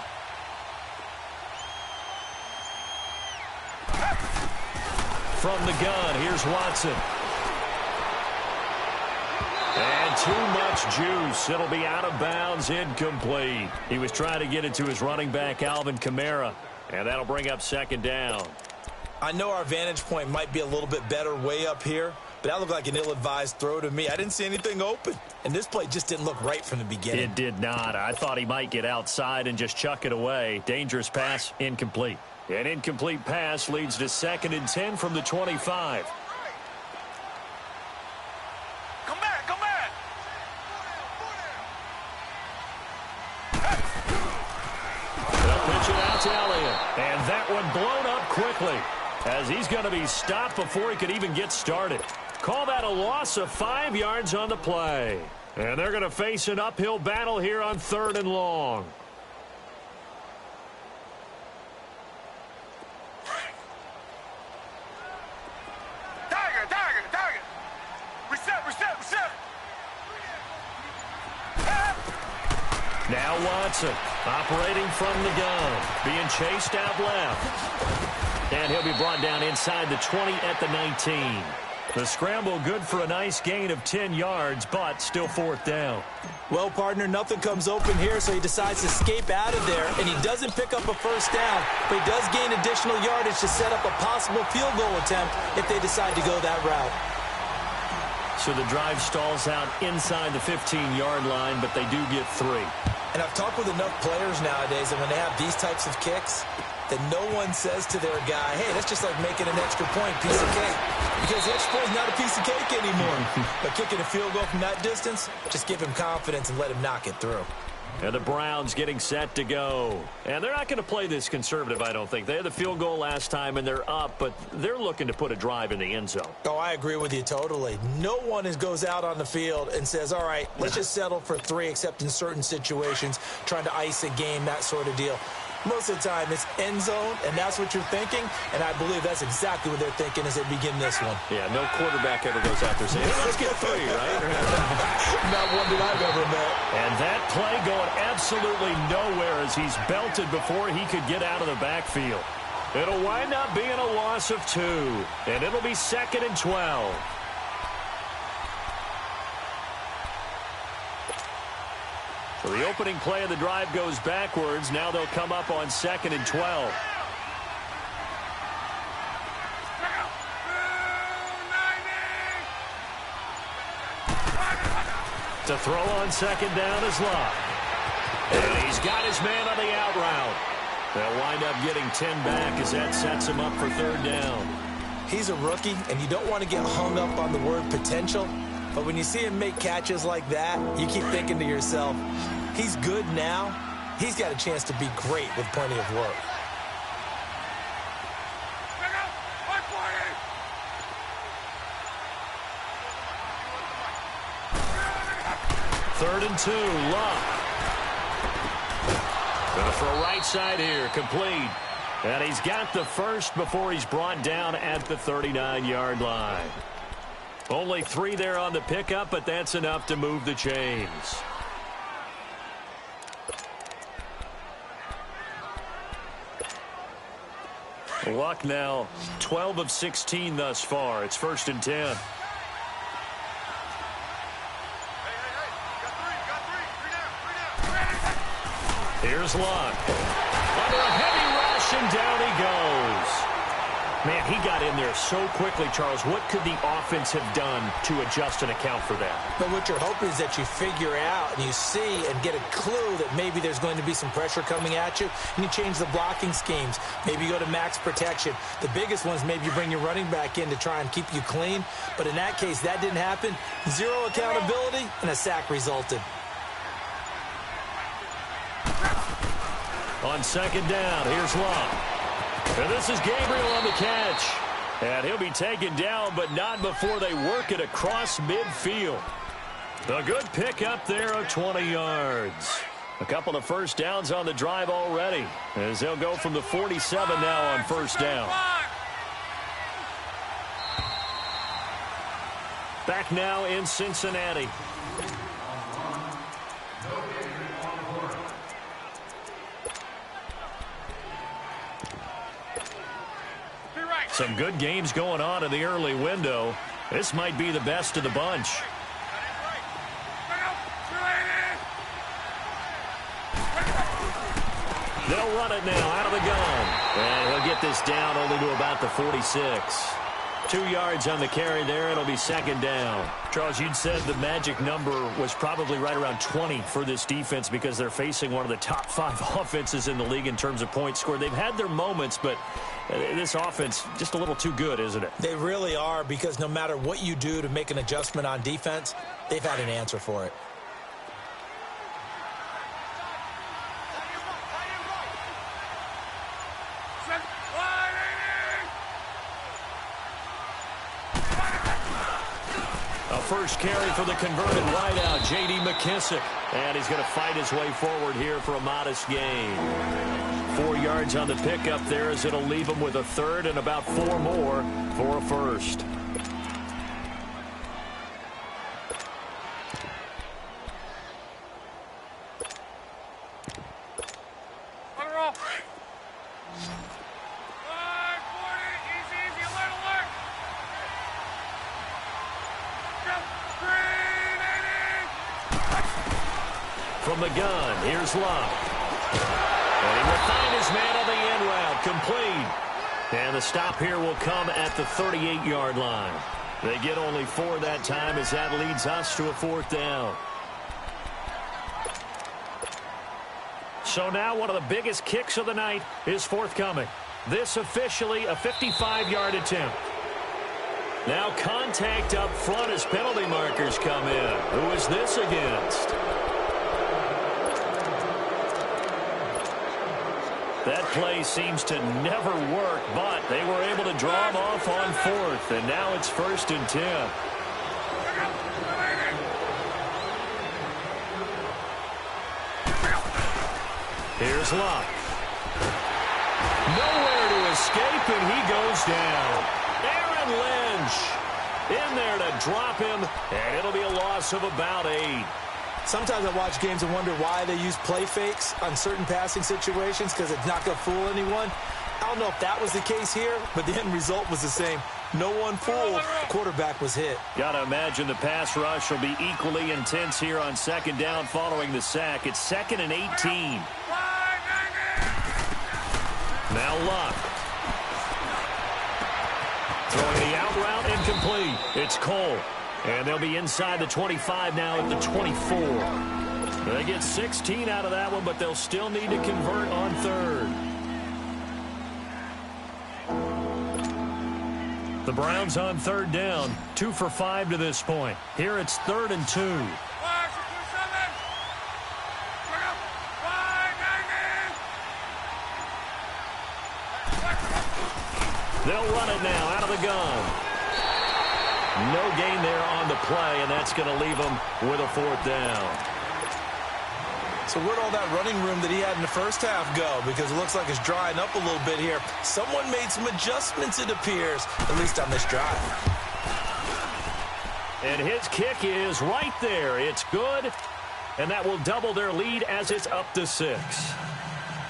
From the gun, here's Watson. And too much juice. It'll be out of bounds, incomplete. He was trying to get it to his running back, Alvin Kamara. And that'll bring up 2nd down. I know our vantage point might be a little bit better way up here, but that looked like an ill-advised throw to me. I didn't see anything open, and this play just didn't look right from the beginning. It did not. I thought he might get outside and just chuck it away. Dangerous pass, incomplete. An incomplete pass leads to 2nd and 10 from the 25. To Elliott, and that one blown up quickly as he's going to be stopped before he could even get started. Call that a loss of 5 yards on the play. And they're going to face an uphill battle here on 3rd and long. Target. Reset. Now Watson Operating from the gun. Being chased out left. And he'll be brought down inside the 20 at the 19. The scramble good for a nice gain of 10 yards, but still fourth down. Well, partner, nothing comes open here, so he decides to escape out of there, and he doesn't pick up a first down, but he does gain additional yardage to set up a possible field goal attempt if they decide to go that route. So the drive stalls out inside the 15-yard line, but they do get 3. And I've talked with enough players nowadays, and when they have these types of kicks, that no one says to their guy, hey, that's just like making an extra point, piece of cake. Because the extra point is not a piece of cake anymore. But kicking a field goal from that distance, just give him confidence and let him knock it through. And the Browns getting set to go. And they're not going to play this conservative, I don't think. They had the field goal last time, and they're up, but they're looking to put a drive in the end zone. Oh, I agree with you totally. No one goes out on the field and says, all right, let's just settle for 3, except in certain situations, trying to ice a game, that sort of deal. Most of the time, it's end zone, and that's what you're thinking, and I believe that's exactly what they're thinking as they begin this one. Yeah, no quarterback ever goes out there saying, hey, let's get 3, right? Not one that I've ever met. And that play going absolutely nowhere as he's belted before he could get out of the backfield. It'll wind up being a loss of 2, and it'll be 2nd and 12. So the opening play of the drive goes backwards. Now they'll come up on 2nd and 12. To throw on 2nd down is Locke. And he's got his man on the out route. They'll wind up getting 10 back as that sets him up for 3rd down. He's a rookie, and you don't want to get hung up on the word potential. But when you see him make catches like that, you keep thinking to yourself, he's good now. He's got a chance to be great with plenty of work. Third and 2, Locke. Gonna throw right side here, complete. And he's got the first before he's brought down at the 39-yard line. Only 3 there on the pickup, but that's enough to move the chains. Luck now 12 of 16 thus far. It's 1st and 10. Here's Luck. Under a heavy rush, and down he goes. Man, he got in there so quickly, Charles. What could the offense have done to adjust and account for that? But what you're hoping is that you figure out and you see and get a clue that maybe there's going to be some pressure coming at you, and you change the blocking schemes. Maybe you go to max protection. The biggest one is maybe you bring your running back in to try and keep you clean. But in that case, that didn't happen. 0 accountability, and a sack resulted. On 2nd down, here's Locke. And this is Gabriel on the catch. And he'll be taken down, but not before they work it across midfield. A good pickup there of 20 yards. A couple of first downs on the drive already, as they'll go from the 47 now on 1st down. Back now in Cincinnati. Some good games going on in the early window. This might be the best of the bunch. They'll run it now out of the gun. And he'll get this down only to about the 46. 2 yards on the carry there. It'll be 2nd down. Charles, you'd said the magic number was probably right around 20 for this defense because they're facing one of the top 5 offenses in the league in terms of points scored. They've had their moments, but this offense just a little too good, isn't it? They really are, because no matter what you do to make an adjustment on defense, they've had an answer for it. First carry for the converted wideout, J.D. McKissick. And he's going to fight his way forward here for a modest gain. 4 yards on the pickup there, as it'll leave him with a 3rd and about 4 more for a first. from the gun. Here's Love. And he will find his man on the end route. Complete. And the stop here will come at the 38-yard line. They get only 4 that time as that leads us to a 4th down. So now one of the biggest kicks of the night is forthcoming. This officially a 55-yard attempt. Now contact up front as penalty markers come in. Who is this against? That play seems to never work, but they were able to draw him off on 4th, and now it's 1st and 10. Here's Luck. Nowhere to escape, and he goes down. Aaron Lynch in there to drop him, and it'll be a loss of about 8. Sometimes I watch games and wonder why they use play fakes on certain passing situations because it's not going to fool anyone. I don't know if that was the case here, but the end result was the same. No one fooled. The quarterback was hit. Got to imagine the pass rush will be equally intense here on 2nd down following the sack. It's 2nd and 18. Now Luck. Throwing the out route, incomplete. It's Cole. And they'll be inside the 25 now at the 24. They get 16 out of that one, but they'll still need to convert on 3rd. The Browns on 3rd down, 2 for 5 to this point. Here it's 3rd and 2. They'll run it now out of the gun. No gain there on the play, and that's going to leave them with a 4th down. So where'd all that running room that he had in the first half go? Because it looks like it's drying up a little bit here. Someone made some adjustments, it appears, at least on this drive. And his kick is right there. It's good, and that will double their lead as it's up to 6.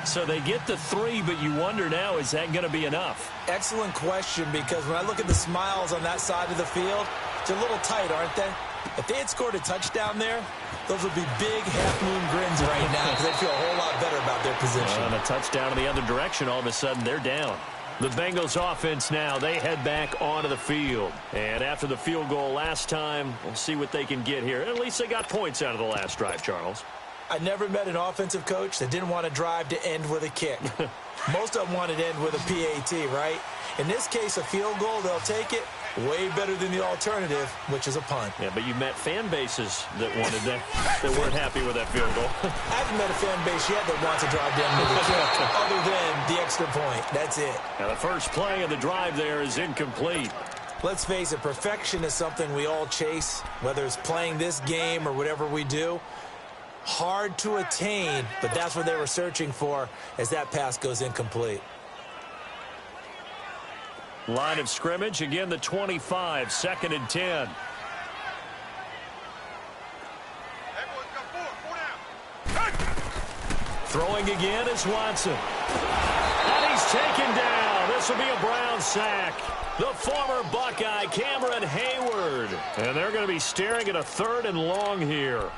So they get the 3, but you wonder now, is that going to be enough? Excellent question, because when I look at the smiles on that side of the field, they're a little tight, aren't they? If they had scored a touchdown there, those would be big half-moon grins right now because they'd feel a whole lot better about their position. And a touchdown in the other direction, all of a sudden they're down. The Bengals offense now, they head back onto the field. And after the field goal last time, we'll see what they can get here. At least they got points out of the last drive, Charles. I never met an offensive coach that didn't want a drive to end with a kick. Most of them wanted to end with a PAT, right? In this case, a field goal, they'll take it. Way better than the alternative, which is a punt. Yeah, but you've met fan bases that wanted that weren't happy with that field goal. I haven't met a fan base yet that wants a drive to end with a kick, other than the extra point. That's it. Now the first play of the drive there is incomplete. Let's face it, perfection is something we all chase, whether it's playing this game or whatever we do. Hard to attain, but that's what they were searching for as that pass goes incomplete. Line of scrimmage, again the 25, 2nd and 10. Throwing again is Watson. And he's taken down. This will be a Brown sack. The former Buckeye, Cameron Hayward. And they're going to be staring at a 3rd and long here.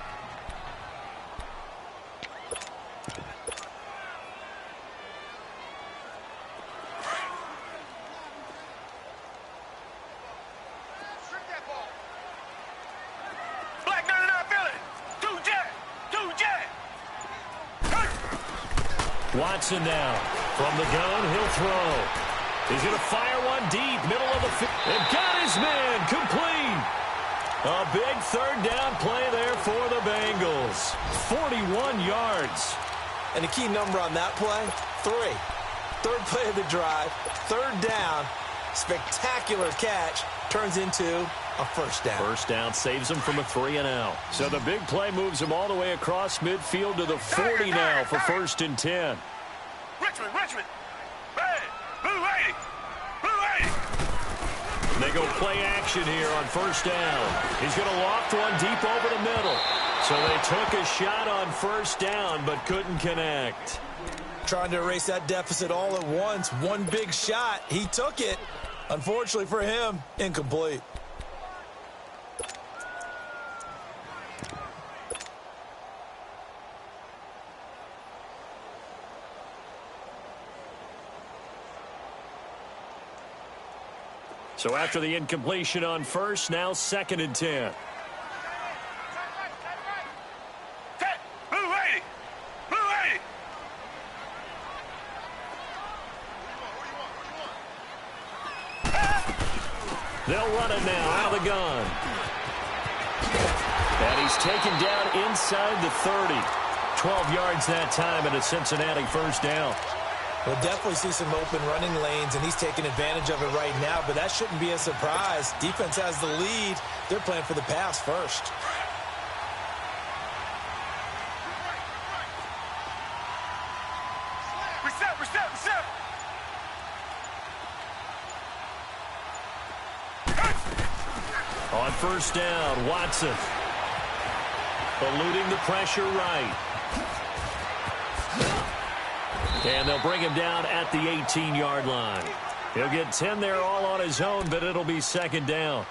Watson now. From the gun, he'll throw. He's going to fire one deep, middle of the field. And got his man complete. A big 3rd down play there for the Bengals. 41 yards. And the key number on that play, 3. 3rd play of the drive, 3rd down, spectacular catch, turns into a 1st down. 1st down saves them from a 3-and-out. So the big play moves them all the way across midfield to the 40 now for 1st and 10. Richmond. Hey, blue 80. Blue 80. They go play action here on 1st down. He's going to loft one deep over the middle. So they took a shot on 1st down but couldn't connect. Trying to erase that deficit all at once. One big shot. He took it. Unfortunately for him, incomplete. So after the incompletion on first, now 2nd and 10. They'll run it now out of the gun. And he's taken down inside the 30. 12 yards that time and a Cincinnati first down. We'll definitely see some open running lanes, and he's taking advantage of it right now, but that shouldn't be a surprise. Defense has the lead. They're playing for the pass first. Reset. On first down, Watson. Eluding the pressure right. And they'll bring him down at the 18-yard line. He'll get 10 there all on his own, but it'll be 2nd down.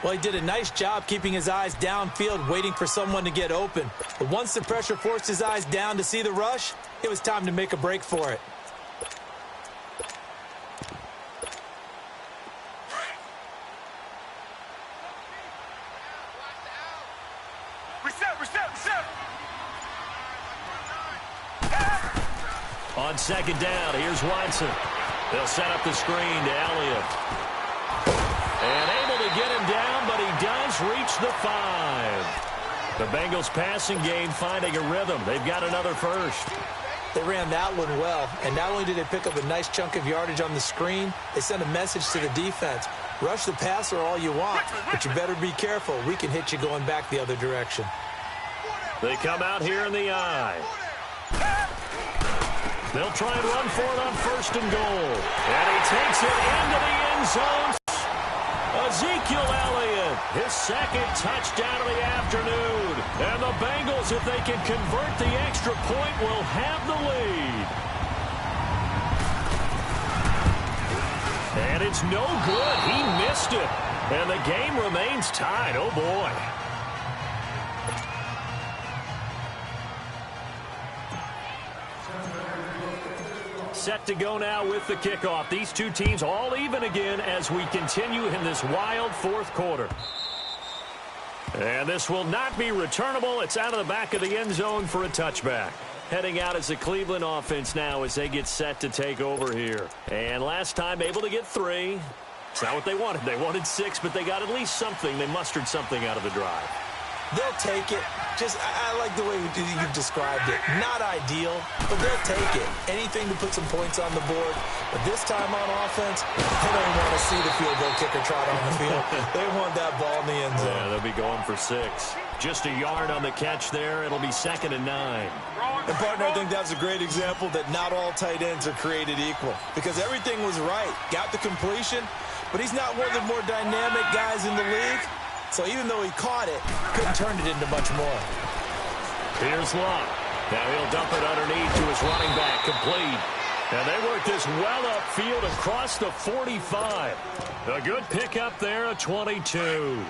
Well, he did a nice job keeping his eyes downfield, waiting for someone to get open. But once the pressure forced his eyes down to see the rush, it was time to make a break for it. Reset. On 2nd down, here's Watson. They'll set up the screen to Elliott. And able to get him down, but he does reach the 5. The Bengals passing game finding a rhythm. They've got another first. They ran that one well, and not only did they pick up a nice chunk of yardage on the screen, they sent a message to the defense. Rush the passer all you want, but you better be careful. We can hit you going back the other direction. They come out here in the eye. They'll try and run for it on 1st and goal. And he takes it into the end zone. Ezekiel Elliott, his 2nd touchdown of the afternoon. And the Bengals, if they can convert the extra point, will have the lead. And it's no good. He missed it. And the game remains tied. Oh, boy. Set to go now with the kickoff. These two teams all even again as we continue in this wild 4th quarter. And this will not be returnable. It's out of the back of the end zone for a touchback. Heading out as the Cleveland offense now as they get set to take over here. And last time able to get 3. It's not what they wanted. They wanted 6, but they got at least something. They mustered something out of the drive. They'll take it. I like the way you've described it. Not ideal, but they'll take it. Anything to put some points on the board. But this time on offense, they don't want to see the field goal kicker trot on the field. They want that ball in the end zone. Yeah, they'll be going for 6. Just a yard on the catch there. It'll be 2nd and 9. And, partner, I think that's a great example that not all tight ends are created equal. Because everything was right. Got the completion, but he's not one of the more dynamic guys in the league. So even though he caught it, couldn't turn it into much more. Here's Luck. Now he'll dump it underneath to his running back, complete. And they work this well upfield across the 45. A good pickup there, a 22.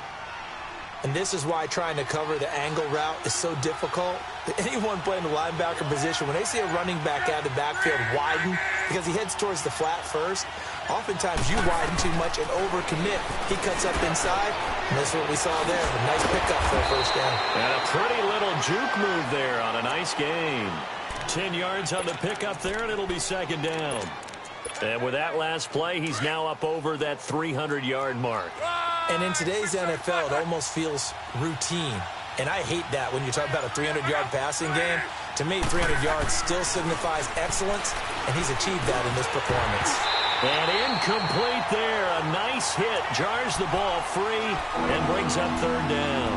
And this is why trying to cover the angle route is so difficult. Anyone playing the linebacker position, when they see a running back out of the backfield widen, because he heads towards the flat first, oftentimes you widen too much and overcommit. He cuts up inside, and that's what we saw there. A nice pickup for a first down. And a pretty little juke move there on a nice game. 10 yards on the pickup there, and it'll be 2nd down. And with that last play, he's now up over that 300-yard mark. And in today's NFL, it almost feels routine. And I hate that when you talk about a 300-yard passing game. To me, 300 yards still signifies excellence, and he's achieved that in this performance. And incomplete there. A nice hit. Jars the ball free and brings up 3rd down.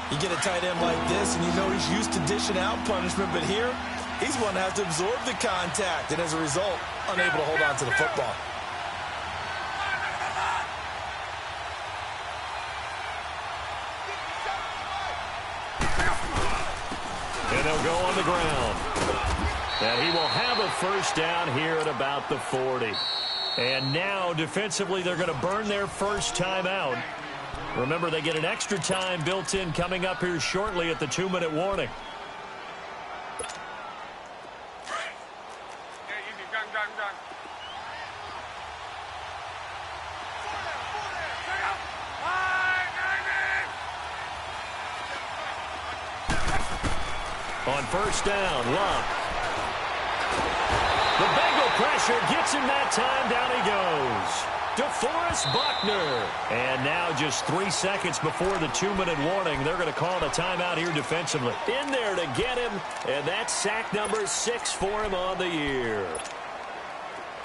You get a tight end like this, and you know he's used to dishing out punishment, but here, he's one that has to absorb the contact, and as a result, unable to hold on to the football. And they'll go on the ground. And he will have a first down here at about the 40. And now, defensively, they're going to burn their first time out. Remember, they get an extra time built in coming up here shortly at the 2-minute warning. On first down, Luck. The Bengal pressure gets him that time. Down he goes. DeForest Buckner. And now just 3 seconds before the 2-minute warning, they're going to call a timeout here defensively. In there to get him, and that's sack number 6 for him on the year.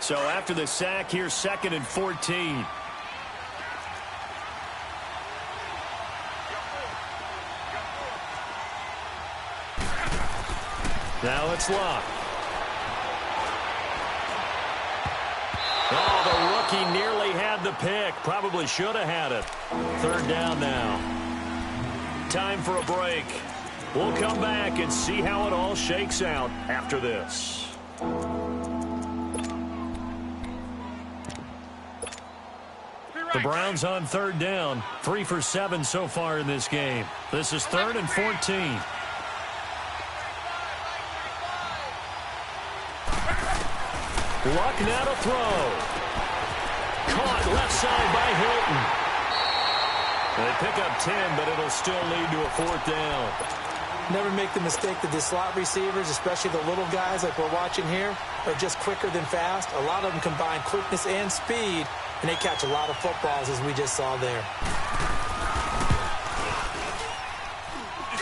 So after the sack, here's 2nd and 14. Now it's Luck. Oh, the rookie nearly had the pick. Probably should have had it. 3rd down now. Time for a break. We'll come back and see how it all shakes out after this. The Browns on 3rd down. 3 for 7 so far in this game. This is 3rd and 14. Luck now to throw. Caught left side by Hilton. They pick up 10, but it'll still lead to a 4th down. Never make the mistake that the slot receivers, especially the little guys like we're watching here, are just quicker than fast. A lot of them combine quickness and speed, and they catch a lot of footballs, as we just saw there.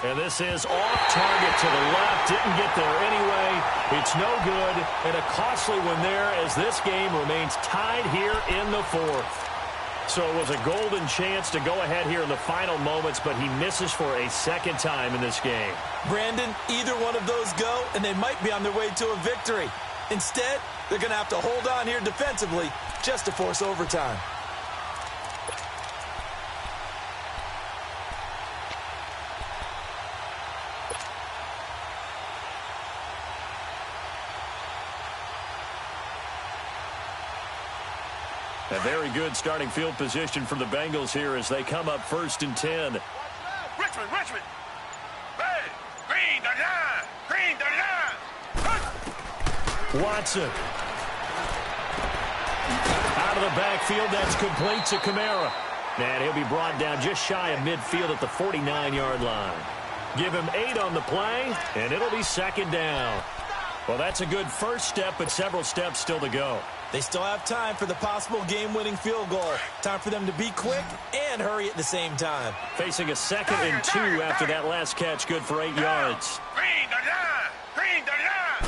And this is off target to the left. Didn't get there anyway. It's no good. And a costly one there as this game remains tied here in the 4th. So it was a golden chance to go ahead here in the final moments, but he misses for a 2nd time in this game. Brandon, either one of those go, and they might be on their way to a victory. Instead, they're going to have to hold on here defensively just to force overtime. A very good starting field position for the Bengals here as they come up 1st and 10. Richmond. Hey, green, the line. Green, the line. Watson. Out of the backfield, that's complete to Kamara. And he'll be brought down just shy of midfield at the 49-yard line. Give him 8 on the play, and it'll be 2nd down. Well, that's a good first step, but several steps still to go. They still have time for the possible game-winning field goal. Time for them to be quick and hurry at the same time. Facing a 2nd and 2 after that last catch, good for 8 yards. Green, the line. Green, the line.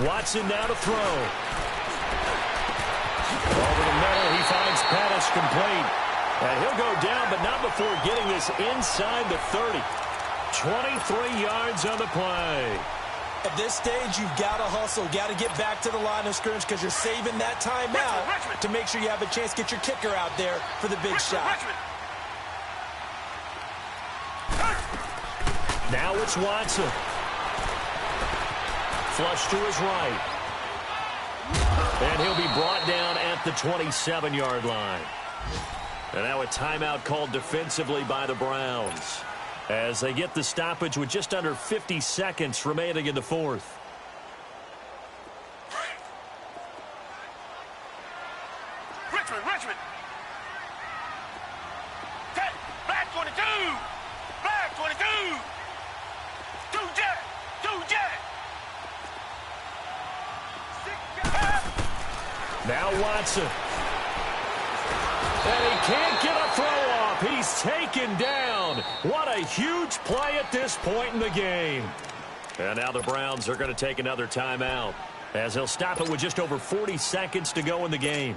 Watson now to throw. Over the middle, he finds Pettis complete. And he'll go down, but not before getting this inside the 30. 23 yards on the play. At this stage, you've got to hustle, got to get back to the line of scrimmage because you're saving that timeout to make sure you have a chance to get your kicker out there for the big shot. Now it's Watson. Flush to his right. And he'll be brought down at the 27-yard line. And now a timeout called defensively by the Browns, as they get the stoppage with just under 50 seconds remaining in the 4th. Richmond. Ted, black 22. Black 22. Two jet. Now Watson. And he can't get a throw off. He's taken down. What a huge play at this point in the game. And now the Browns are going to take another timeout, as they'll stop it with just over 40 seconds to go in the game.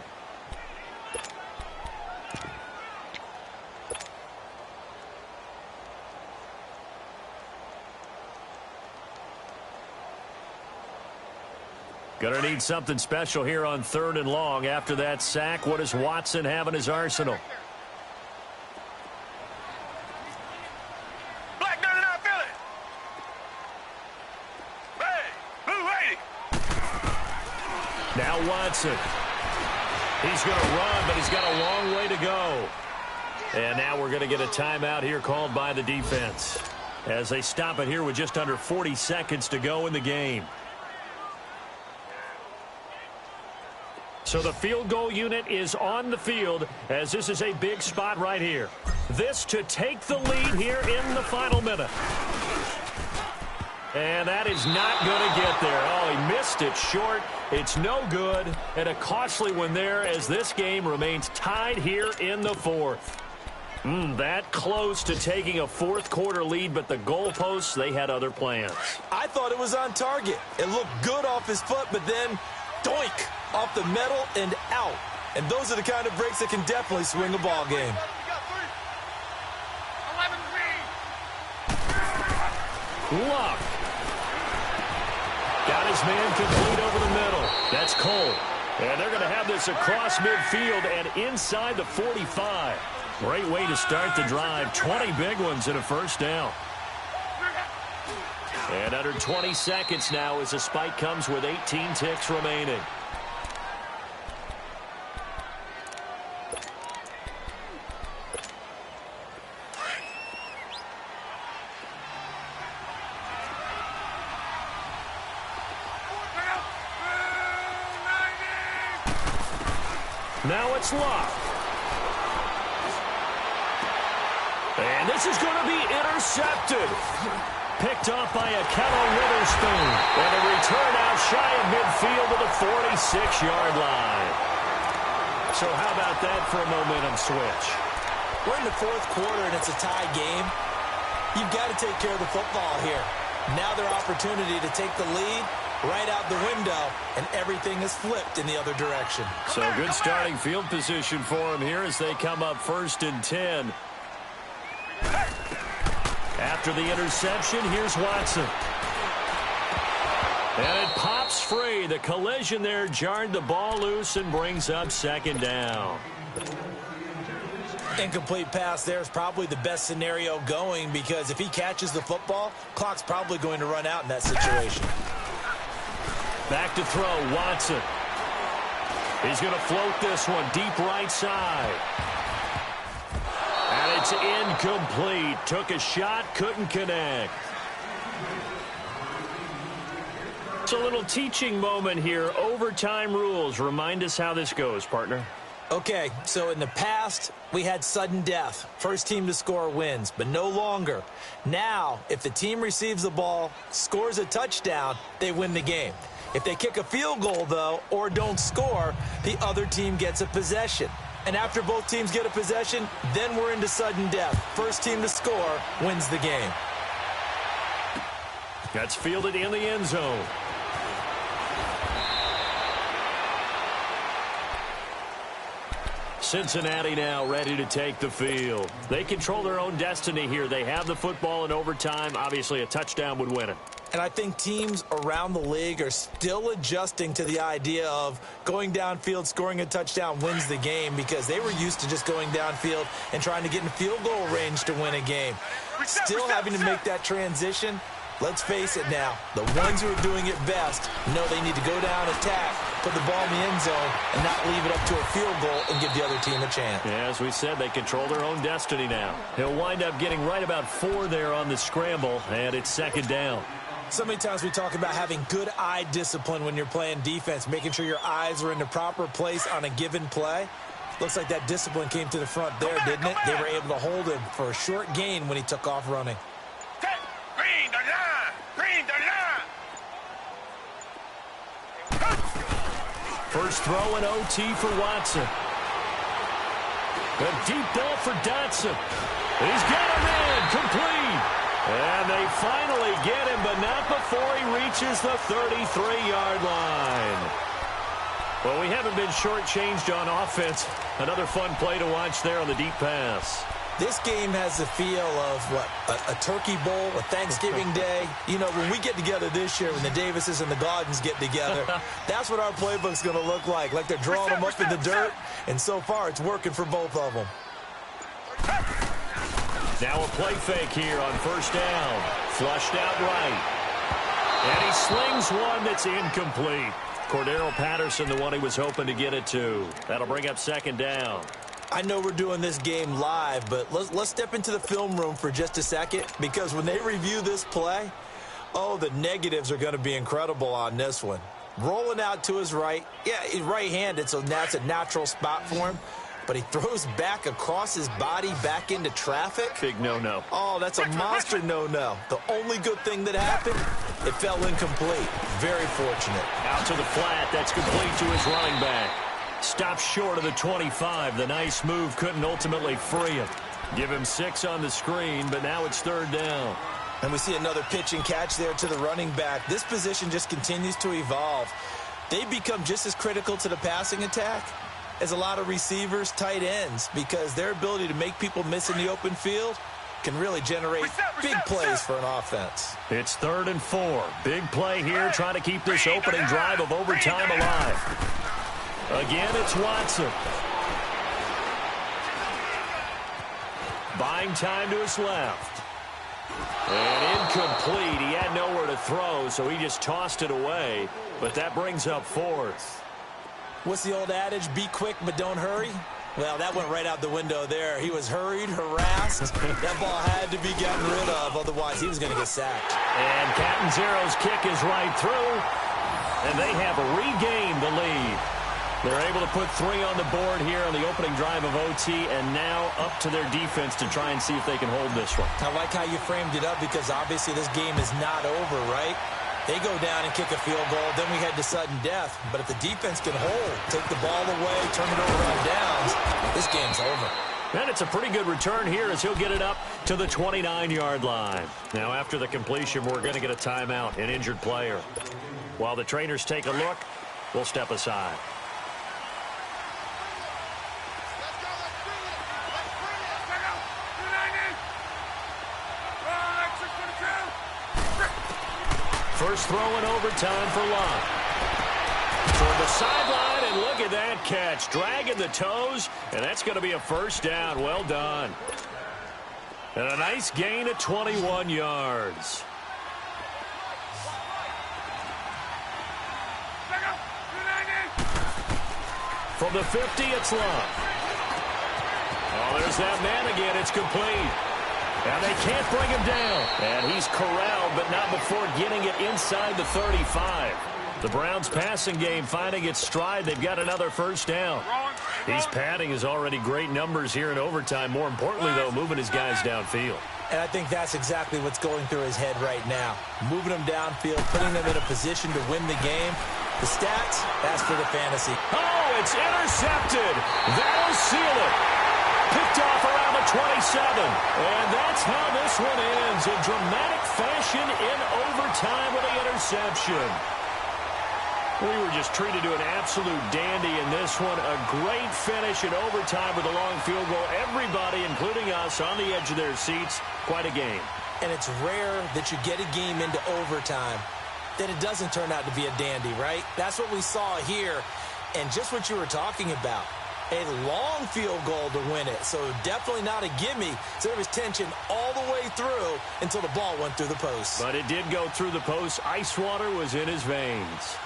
Going to need something special here on 3rd and long. After that sack, what does Watson have in his arsenal? Black 99 Philly. Hey, blue 80. Now Watson. He's going to run, but he's got a long way to go. And now we're going to get a timeout here called by the defense, as they stop it here with just under 40 seconds to go in the game. So the field goal unit is on the field, as this is a big spot right here. This to take the lead here in the final minute. And that is not going to get there. Oh, he missed it short. It's no good. And a costly one there as this game remains tied here in the fourth. That close to taking a fourth-quarter lead, but the goalposts, they had other plans. I thought it was on target. It looked good off his foot, but then, doink, off the metal and out. And those are the kind of breaks that can definitely swing a ball game. Luck. Got his man complete over the middle. That's Cole. And they're going to have this across midfield and inside the 45. Great way to start the drive. 20 big ones and a first down. And under 20 seconds now as the spike comes with 18 ticks remaining. Now it's Luck. And this is going to be intercepted. Picked off by a Kettle Witherspoon. And a return out shy of midfield to the 46-yard line. So how about that for a momentum switch? We're in the fourth quarter and it's a tie game. You've got to take care of the football here. Now their opportunity to take the lead right out the window, and everything is flipped in the other direction. So good starting field position for them here as they come up 1st and 10. After the interception, here's Watson. And it pops free. The collision there jarred the ball loose and brings up 2nd down. Incomplete pass there is probably the best scenario going because if he catches the football, clock's probably going to run out in that situation. Back to throw, Watson. He's going to float this one deep right side. And it's incomplete. Took a shot, couldn't connect. It's a little teaching moment here. Overtime rules. Remind us how this goes, partner. Okay, so in the past, we had sudden death. First team to score wins, but no longer. Now, if the team receives the ball, scores a touchdown, they win the game. If they kick a field goal, though, or don't score, the other team gets a possession. And after both teams get a possession, then we're into sudden death. First team to score wins the game. That's fielded in the end zone. Cincinnati now ready to take the field. They control their own destiny here. They have the football in overtime. Obviously, a touchdown would win it. And I think teams around the league are still adjusting to the idea of going downfield, scoring a touchdown wins the game because they were used to just going downfield and trying to get in field goal range to win a game. Still having to make that transition. Let's face it now, the ones who are doing it best know they need to go down, attack, put the ball in the end zone, and not leave it up to a field goal and give the other team a chance. Yeah, as we said, they control their own destiny now. He'll wind up getting right about 4 there on the scramble, and it's 2nd down. So many times we talk about having good eye discipline when you're playing defense, making sure your eyes are in the proper place on a given play. Looks like that discipline came to the front there, didn't it? They were able to hold him for a short gain when he took off running. Green, the line! Green, the line! First throw in OT for Watson. A deep ball for Dotson. He's got him in, complete. And they finally get him, but not before he reaches the 33-yard line. Well, we haven't been shortchanged on offense. Another fun play to watch there on the deep pass. This game has the feel of, what, a turkey bowl, a Thanksgiving day. You know, when we get together this year, when the Davises and the Gaudens get together, that's what our playbook's going to look like. Like they're drawing them up in the dirt, and so far it's working for both of them. Now a play fake here on first down. Flushed out right. And he slings one that's incomplete. Cordero Patterson, the one he was hoping to get it to. That'll bring up 2nd down. I know we're doing this game live, but let's step into the film room for just a second, because when they review this play, oh, the negatives are going to be incredible on this one. Rolling out to his right. Yeah, he's right-handed, so that's a natural spot for him. but he throws back across his body back into traffic. Big no-no. Oh, that's a monster no-no. The only good thing that happened, it fell incomplete. Very fortunate. Out to the flat. That's complete to his running back. Stopped short of the 25. The nice move couldn't ultimately free him. Give him 6 on the screen, but now it's 3rd down. And we see another pitch and catch there to the running back. This position just continues to evolve. They become just as critical to the passing attack as a lot of receivers, tight ends, because their ability to make people miss in the open field can really generate big plays for an offense. It's 3rd and 4. Big play here, trying to keep this opening drive of overtime alive. Again, it's Watson. Buying time to his left. And incomplete. He had nowhere to throw, so he just tossed it away. But that brings up 4th. What's the old adage? Be quick, but don't hurry? Well, that went right out the window there. He was hurried, harassed. That ball had to be gotten rid of, otherwise he was going to get sacked. And Catanzaro's kick is right through, and they have regained the lead. They're able to put 3 on the board here on the opening drive of OT, and now up to their defense to try and see if they can hold this one. I like how you framed it up, because obviously this game is not over, right? They go down and kick a field goal, then we head to sudden death. But if the defense can hold, take the ball away, turn it over on downs, this game's over. And it's a pretty good return here as he'll get it up to the 29-yard line. Now, after the completion, we're going to get a timeout, an injured player. While the trainers take a look, we'll step aside. First throw in overtime for Locke. Toward the sideline, and look at that catch. Dragging the toes, and that's going to be a 1st down. Well done. And a nice gain of 21 yards. From the 50, it's Locke. Oh, there's that man again. It's complete. And they can't bring him down. And he's corralled, but not before getting it inside the 35. The Browns' passing game finding its stride. They've got another 1st down. He's padding his already great numbers here in overtime. More importantly, though, moving his guys downfield. And I think that's exactly what's going through his head right now. Moving them downfield, putting them in a position to win the game. The stats, that's for the fantasy. Oh, it's intercepted. That'll seal it. Picked off around the 27. And that's how this one ends. In dramatic fashion in overtime with the interception. We were just treated to an absolute dandy in this one. A great finish in overtime with a long field goal. Everybody, including us, on the edge of their seats. Quite a game. And it's rare that you get a game into overtime that it doesn't turn out to be a dandy, right? That's what we saw here. And just what you were talking about. A long field goal to win it. So definitely not a gimme. So there was tension all the way through until the ball went through the post. But it did go through the post. Ice water was in his veins.